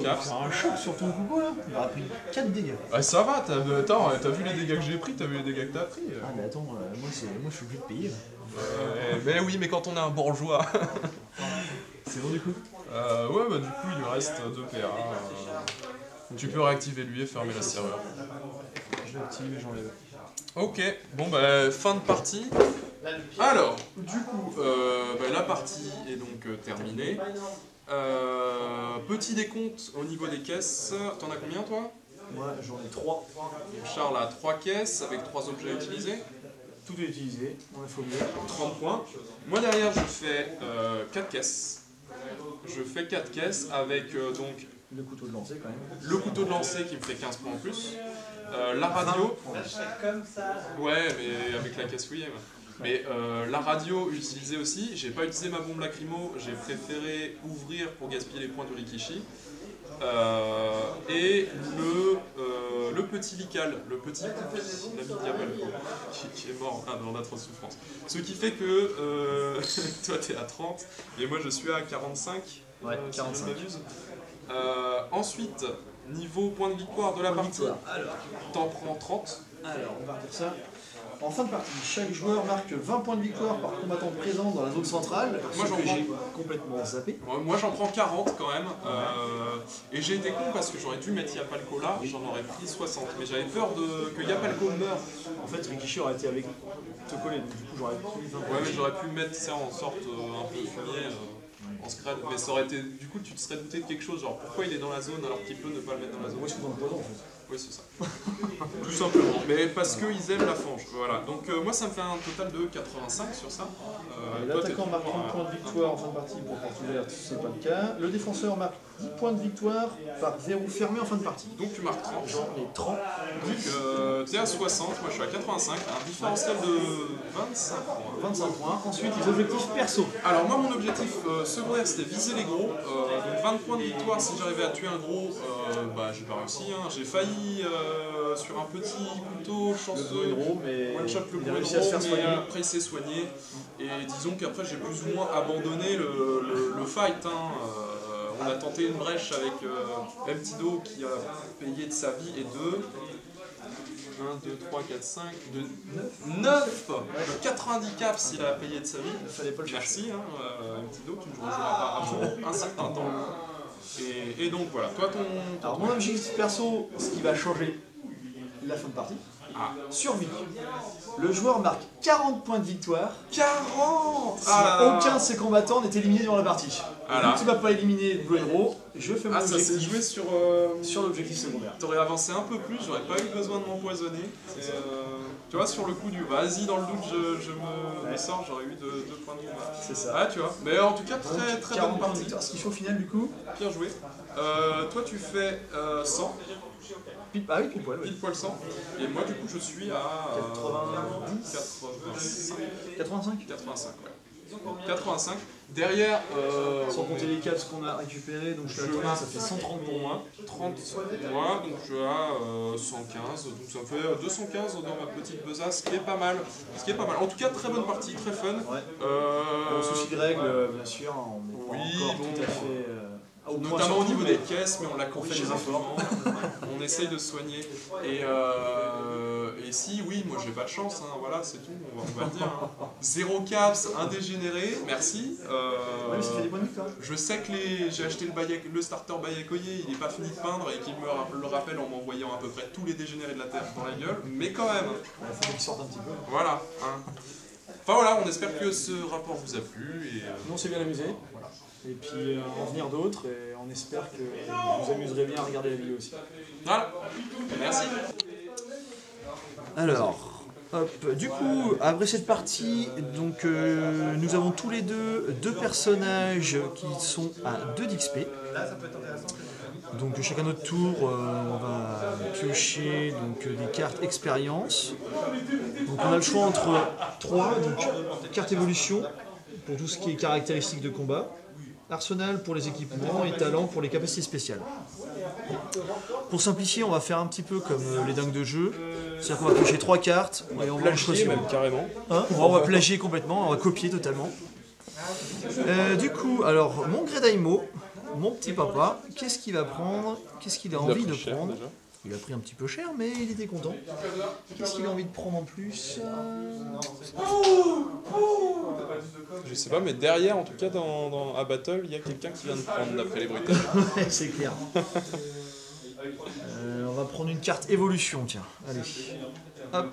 caps. Un choc sur ton coucou là. Il aura pris 4 dégâts. Ah, ça va, t'as vu les dégâts que j'ai pris, t'as vu les dégâts que t'as pris. Ah mais attends, moi je suis obligé de payer. Mais oui, mais quand on est un bourgeois. C'est bon du coup. Ouais, bah du coup il lui reste 2 PA. Tu peux réactiver lui et fermer la serrure. Je l'active et j'enlève. Ok, bon bah fin de partie. Alors, du coup, la partie est donc terminée. Petit décompte au niveau des caisses. T'en as combien toi? Moi j'en ai 3. Charles a 3 caisses avec 3 objets utilisés. Tout est utilisé, on a faut mieux. 30 points. Moi derrière je fais 4 caisses. Je fais 4 caisses avec donc Le couteau de lancer quand même. le couteau de lancer qui me fait 15 points en plus. La radio. Comme ça. Ouais, mais avec la caisse fouillée. Mais la radio utilisée aussi. J'ai pas utilisé ma bombe lacrymo. J'ai préféré ouvrir pour gaspiller les points du Rikishi. Et le petit Lical, le petit Poupie, l'ami Diabalco, qui est mort en atroce souffrance. Ce qui fait que toi t'es à 30 et moi je suis à 45. Ouais, Si 45. je ne m'abuse. Ensuite, niveau point de victoire de la partie, t'en prends 30. Alors, on va dire ça. En fin de partie, chaque joueur marque 20 points de victoire par combattant présent dans la zone centrale. Moi, j'en que prends. j'ai complètement zappé. Moi j'en prends 40 quand même. Et j'ai été con parce que j'aurais dû mettre Yapalco là, j'en aurais pris 60. Mais j'avais peur que Yapalco meure. En fait, Rikishi aurait été avec te coller, donc du coup j'aurais pris 20 points. Ouais, mais j'aurais pu mettre ça en sorte un peu fumier. En scred, mais ça aurait été. Du coup, tu te serais douté de quelque chose, genre pourquoi il est dans la zone alors qu'il peut ne pas le mettre dans la zone. Moi je suis dans le poison en fait. Oui, c'est ça. Tout simplement. Mais parce qu'ils aiment la fange. Voilà. Donc, moi, ça me fait un total de 85 sur ça. L'attaquant marque 30 points de victoire en fin de partie pour porte ouverte, c'est pas le cas. Le défenseur marque 10 points de victoire par verrou fermé en fin de partie. Donc, tu marques 30. J'en ai 30. Donc, tu es à 60, moi je suis à 85. Un différentiel de 25 points. 25 points. Ensuite, les objectifs perso. Alors, moi, mon objectif secondaire c'était viser les gros. Donc, 20 points de victoire si j'arrivais à tuer un gros. J'ai pas réussi. Hein. J'ai failli sur un petit couteau chanceux. Mais One shot le il a gros réussi à se faire mais soigner. après il s'est soigné. Et disons qu'après j'ai plus ou moins abandonné le fight. Hein. On a tenté une brèche avec Mtido qui a payé de sa vie et 1, 2, 3, 4, 5, 9 90 caps s'il a payé de sa vie. Fallait pas le chercher. Merci, hein, Antido, tu ne joueras pas avant un certain temps. Et donc voilà, toi ton... Alors mon objectif perso, ce qui va changer la fin de partie, survie. Le joueur marque 40 points de victoire 40 si aucun de ses combattants n'est éliminé durant la partie. Vu que tu ne m'as pas éliminé Blue Hero, je fais mon ça s'est objectif joué sur... sur l'objectif secondaire. T'aurais avancé un peu plus, j'aurais pas eu besoin de m'empoisonner. Tu vois, sur le coup du vas-y, dans le doute, je me sors, j'aurais eu 2 points de combat. C'est ça. Ah, tu vois. Mais en tout cas, très très 40 bonne points de partie. victoire, ce qui fait au final du coup. Bien joué. Toi, tu fais 100, Ah oui, pile poil, oui. pile poil 100. Et moi, du coup, je suis à 85 85, ouais. 85. Derrière, Sans compter les caps qu'on a récupérés, donc je suis à 30, ça fait 130 pour moi. 30 moi, donc je suis à 115, donc ça me fait 215 dans ma petite besace, ce qui est pas mal. En tout cas, très bonne partie, très fun. Souci de règles, bien sûr, on n'est pas oui, encore bon, tout à fait. Notamment au niveau des caisses, mais on l'a corrigé fait des efforts. on essaye de se soigner. Et si, oui, moi j'ai pas de chance, hein, voilà, c'est tout, on va le dire. Hein. 0 caps, un dégénéré, merci. Ouais, mais ça fait des points de victoire. Je sais que j'ai acheté le starter Bayakoye, il n'est pas fini de peindre et qu'il me le rappelle en m'envoyant à peu près tous les dégénérés de la Terre dans la gueule, mais quand même. Il faut qu'ils sortent un petit peu. Voilà. Hein. Enfin voilà, on espère que ce rapport vous a plu. Et, Nous on s'est bien amusé. Voilà. Et puis en venir d'autres, et on espère que vous vous amuserez bien à regarder la vidéo aussi. Voilà, merci. Alors, hop, du coup, après cette partie, donc nous avons tous les deux personnages qui sont à 2 d'XP. Donc chacun notre tour, on va piocher donc, des cartes expérience. Donc on a le choix entre 3, donc carte évolution pour tout ce qui est caractéristiques de combat, arsenal pour les équipements et talent pour les capacités spéciales. Pour simplifier, on va faire un petit peu comme les dingues de jeu, c'est-à-dire qu'on va piocher 3 cartes et on va en choisir même carrément. hein, on va plagier complètement, on va copier totalement. Du coup, alors mon Gredaimo, mon petit papa, qu'est-ce qu'il va prendre? Qu'est-ce qu'il a envie de prendre? Il a pris un petit peu cher, mais il était content. Qu'est-ce qu'il a envie de prendre en plus? Je sais pas, mais derrière, en tout cas, à Battle, il y a quelqu'un qui vient de prendre d'après les bruitages. Ouais, c'est clair. On va prendre une carte évolution, tiens. Allez. Hop.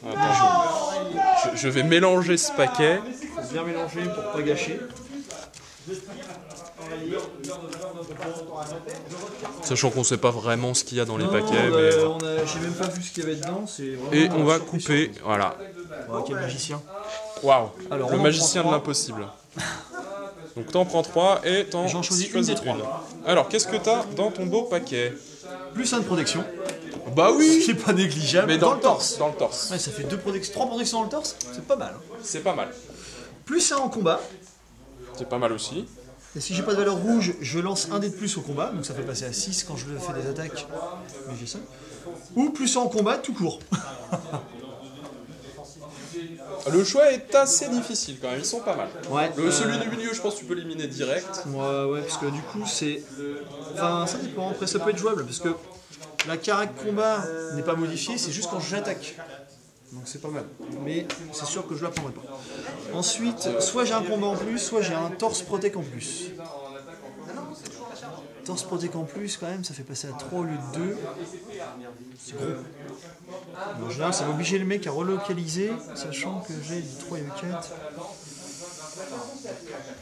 Attends, je vais mélanger ce paquet. Faut bien mélanger pour pas gâcher. Sachant qu'on sait pas vraiment ce qu'il y a dans les Non, paquets. bah, Mais... j'ai même pas vu ce qu'il y avait dedans. Et on va couper, voilà. Oh, quel magicien. Waouh, Alors, le on en magicien prend de 3. l'impossible. Donc t'en prends 3 et t'en J'en choisis choisis une des 3. Alors, qu'est-ce que t'as dans ton beau paquet? Plus 1 de protection. Bah Ce oui, qui est pas négligeable. mais dans le torse. Dans le torse. Ouais, ça fait 3 protections dans le torse. C'est pas mal. Hein. C'est pas mal. Plus 1 en combat. C'est pas mal aussi. Et si j'ai pas de valeur rouge, je lance un dé de plus au combat, donc ça fait passer à 6 quand je fais des attaques, mais j'ai 5. Ou plus en combat tout court. Le choix est assez difficile quand même, ils sont pas mal. Ouais. Celui du milieu, je pense que tu peux l'éliminer direct. Ouais, parce que du coup c'est... Enfin ça dépend, après ça peut être jouable, parce que la carac combat n'est pas modifiée, c'est juste quand j'attaque. Donc c'est pas mal. Mais c'est sûr que je la prendrai pas. Ensuite, soit j'ai un combat en plus, soit j'ai un torse protect en plus. Torse protect en plus, quand même, ça fait passer à 3 au lieu de 2. C'est gros. En général, ça va obliger le mec à relocaliser, sachant que j'ai du 3 et du 4.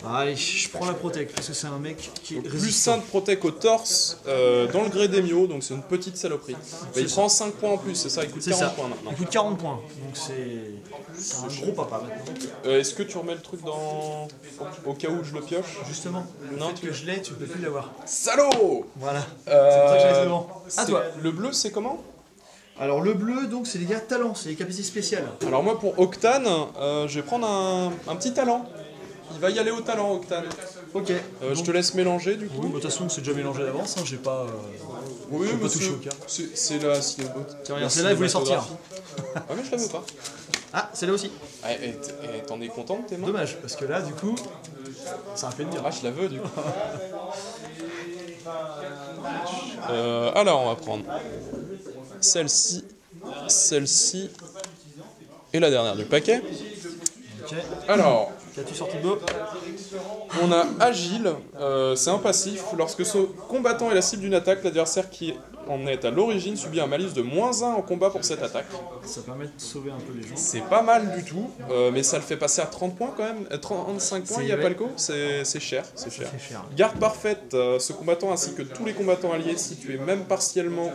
Allez, je prends la protect, parce que c'est un mec qui est Plus résistant. 5 de protect au torse dans le gré des Mio, donc c'est une petite saloperie. Mais il prend 5 points en plus, c'est ça, il coûte C'est 40 ça. points maintenant. Il coûte 40 points, donc c'est un gros papa maintenant. Est-ce que tu remets le truc au cas où je le pioche? Justement, le Non, fait que je l'ai, tu peux plus l'avoir. Salaud! Voilà, c'est pour ça que je laisse devant. À toi. Le bleu, c'est comment? Alors le bleu, donc c'est les gars talents, c'est les capacités spéciales. Alors moi pour Octane, je vais prendre un petit talent. Il va y aller au talent Octane. Ok. Je te laisse mélanger du Oui, coup. bah, de toute façon c'est déjà mélangé d'avance, hein, j'ai pas... Oui, j'ai pas monsieur. touché au carte. C'est la Tiens, regarde, celle-là, elle voulait sortir. Ah mais je la veux pas. Ah, celle-là aussi. Ah, et t'en es content de tes mains? Dommage, parce que là, du coup, ça a fait de dire. Ah je la veux du coup. Alors on va prendre celle-ci. celle-ci est la dernière du paquet. Ok. Alors, Qu'as-tu sorti de beau? on a Agile, c'est un passif. Lorsque ce combattant est la cible d'une attaque, l'adversaire qui en est à l'origine subit un malus de -1 en combat pour cette attaque. Ça permet de sauver un peu les gens. C'est pas mal du tout, mais ça le fait passer à 30 points quand même. 35 points, il y a ouais. Palco, c'est cher, c'est cher. C'est cher. Garde parfaite, ce combattant ainsi que tous les combattants alliés situés même partiellement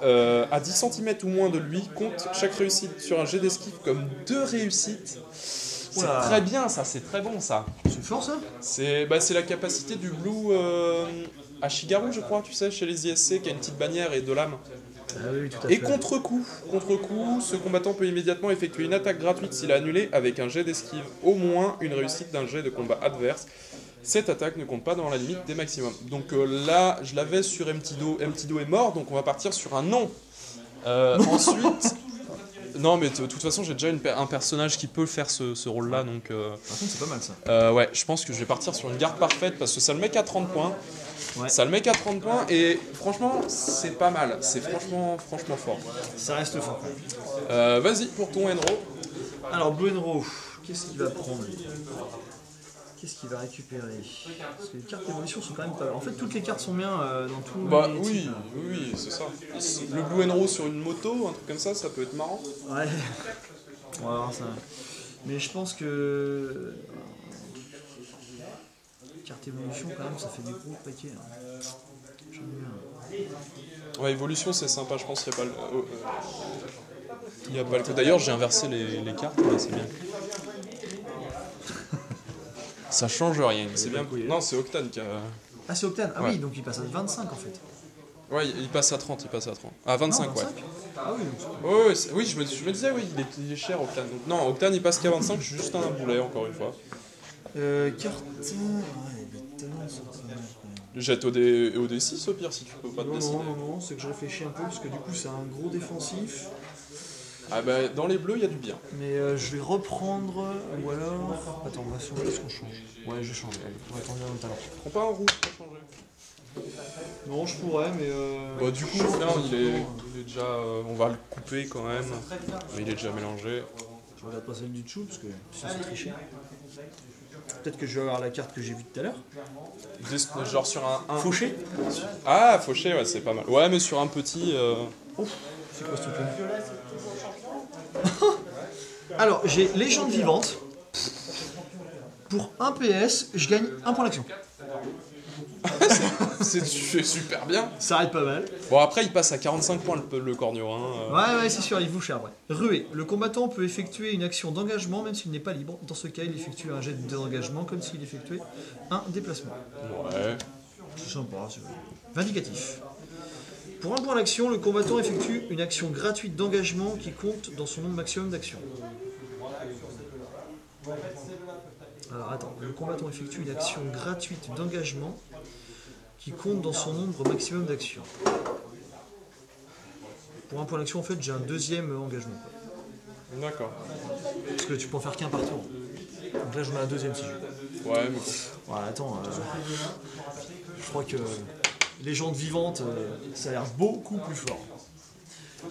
à 10 cm ou moins de lui compte chaque réussite sur un jet d'esquive comme 2 réussites. C'est Oula. très bien ça, c'est très bon ça. C'est fort ça? C'est la capacité du Blue Ashigaru, je crois, tu sais, chez les ISC, qui a une petite bannière et 2 lames. Ah oui, tout à Et fait. contre-coup, ce combattant peut immédiatement effectuer une attaque gratuite s'il a annulé avec un jet d'esquive au moins une réussite d'un jet de combat adverse. Cette attaque ne compte pas dans la limite des maximums. Donc là, je l'avais sur Mtido. Mtido est mort, donc on va partir sur un non. Ensuite... Non, mais de toute façon, j'ai déjà un personnage qui peut faire ce rôle-là, donc... Par contre, c'est pas mal ça. ouais, je pense que je vais partir sur une garde parfaite, parce que ça le met qu'à 30 points. Ouais. Ça le met qu'à 30 points, et franchement, c'est pas mal. C'est franchement fort. Ça reste fort. Vas-y, pour ton Enro. Alors, Buenro, qu'est-ce qu'il va prendre lui? Qu'est-ce qu'il va récupérer? Parce que les cartes d'évolution sont quand même pas mal. En fait, toutes les cartes sont bien dans tous Bah les oui, types. oui, c'est ça. Le Blue Enro sur une moto, un truc comme ça peut être marrant. Ouais. On va voir ça. Mais je pense que... Carte évolution, quand même, ça fait des gros paquets. Là. J'en ai un. Ouais, évolution, c'est sympa, je pense qu'il n'y a pas le... il y a pas le... D'ailleurs, j'ai inversé les cartes, là, c'est bien. Ça change rien, c'est bien. Non, c'est Octane qui a... Ah, c'est Octane. Ah Ouais. oui, donc il passe à 25 en fait. Ouais, il passe à 30, Ah, 25, Non, ouais. 25. Ah oui, donc Ouais, oui, je me disais, oui, il est cher, Octane. Donc, non, Octane, il passe qu'à 25, je suis juste un boulet, encore une fois. carte... Ouais, les talents sont pas mal, quand même. Jette au D6 au pire, si tu peux pas te décider. Non, c'est que je réfléchis un peu, parce que du coup c'est un gros défensif. Ah bah, dans les bleus, il y a du bien. Mais je vais reprendre, ou alors... Attends, on va sur qu'est-ce qu'on change? Ouais, je vais changer, allez, on va tendre un talent. Prends pas un rouge pour changer. Non, je pourrais, mais... Bah, du coup, là, il est déjà... on va le couper quand même. Mais il est déjà mélangé. Je regarde pas celle du dessous, parce que sinon c'est triché. Peut-être que je vais avoir la carte que j'ai vue tout à l'heure. Genre sur un... Fauché. Ah, fauché, ouais, c'est pas mal. Ouais, mais sur un petit... C'est quoi ce truc-là? Alors, j'ai Légende Vivante. Pour 1 PS, je gagne 1 point d'action. c'est super bien. Ça arrête pas mal. Bon, après, il passe à 45 points le cornio. Hein. Ouais, c'est sûr, il vous cher, ouais. Ruée. Le combattant peut effectuer une action d'engagement même s'il n'est pas libre. Dans ce cas, il effectue un jet d'engagement comme s'il effectuait un déplacement. Ouais. C'est sympa, c'est vrai. Vindicatif. Pour 1 point d'action, le combattant effectue une action gratuite d'engagement qui compte dans son nombre maximum d'actions. Alors attends, le combattant effectue une action gratuite d'engagement qui compte dans son nombre maximum d'actions. Pour 1 point d'action, en fait, j'ai un deuxième engagement. Quoi. D'accord. Parce que tu peux en faire qu'un par tour. Donc là, j'en ai un deuxième si je veux. Ouais, mais... Ouais, attends, je crois que Légende Vivante, ça a l'air beaucoup plus fort.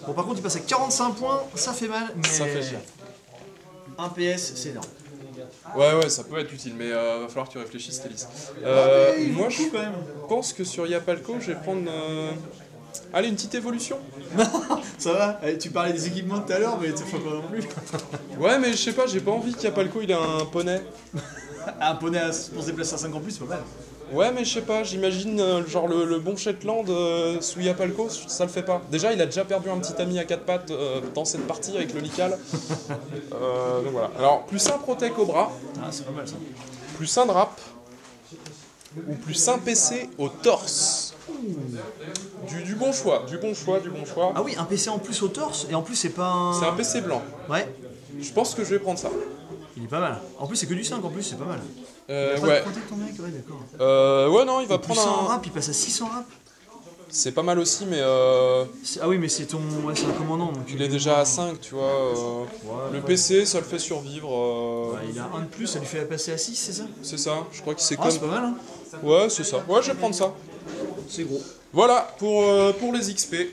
Bon, par contre, il passe à 45 points, ça fait mal, mais... Ça fait cher. 1 PS, c'est énorme. Ouais, ça peut être utile, mais va falloir que tu réfléchisses, Télis. Moi, je pense que sur Yapalco, je vais prendre... Allez, une petite évolution. Ça va? Tu parlais des équipements tout à l'heure, mais tu fais pas non plus. Ouais, mais je sais pas, j'ai pas envie qu'Yapalco il ait un poney. Un poney pour se déplacer à 5 en plus, c'est pas mal. Ouais, mais je sais pas, j'imagine genre le bon Shetland sous Yapalco, ça le fait pas. Déjà, il a déjà perdu un petit ami à 4 pattes dans cette partie avec le Lical. Donc voilà. Alors, plus un Protect au bras, Ah, c'est pas mal ça. plus un Drap, ou plus un PC au torse. Du bon choix, du bon choix. Ah oui, un PC en plus au torse, et en plus c'est pas un... C'est un PC blanc. Ouais, Je pense que je vais prendre ça. il est pas mal. En plus c'est que du 5 en plus, c'est pas mal. Pas Ouais. de protect ton mec, ouais d'accord. Ouais, non, il va Plus prendre 100 un... rap, il passe à 600 rap. C'est pas mal aussi, mais Ah oui, mais c'est ton... Ouais, c'est un commandant, donc... il est déjà à 5, tu vois. Le PC, ça le fait survivre. Ouais, il a un de plus, ça lui fait passer à 6, c'est ça? C'est ça, je crois que c'est Ah, comme... c'est pas mal, hein. Ouais, c'est ça. Ouais, je vais prendre ça. C'est gros. Voilà, pour les XP. Ouais.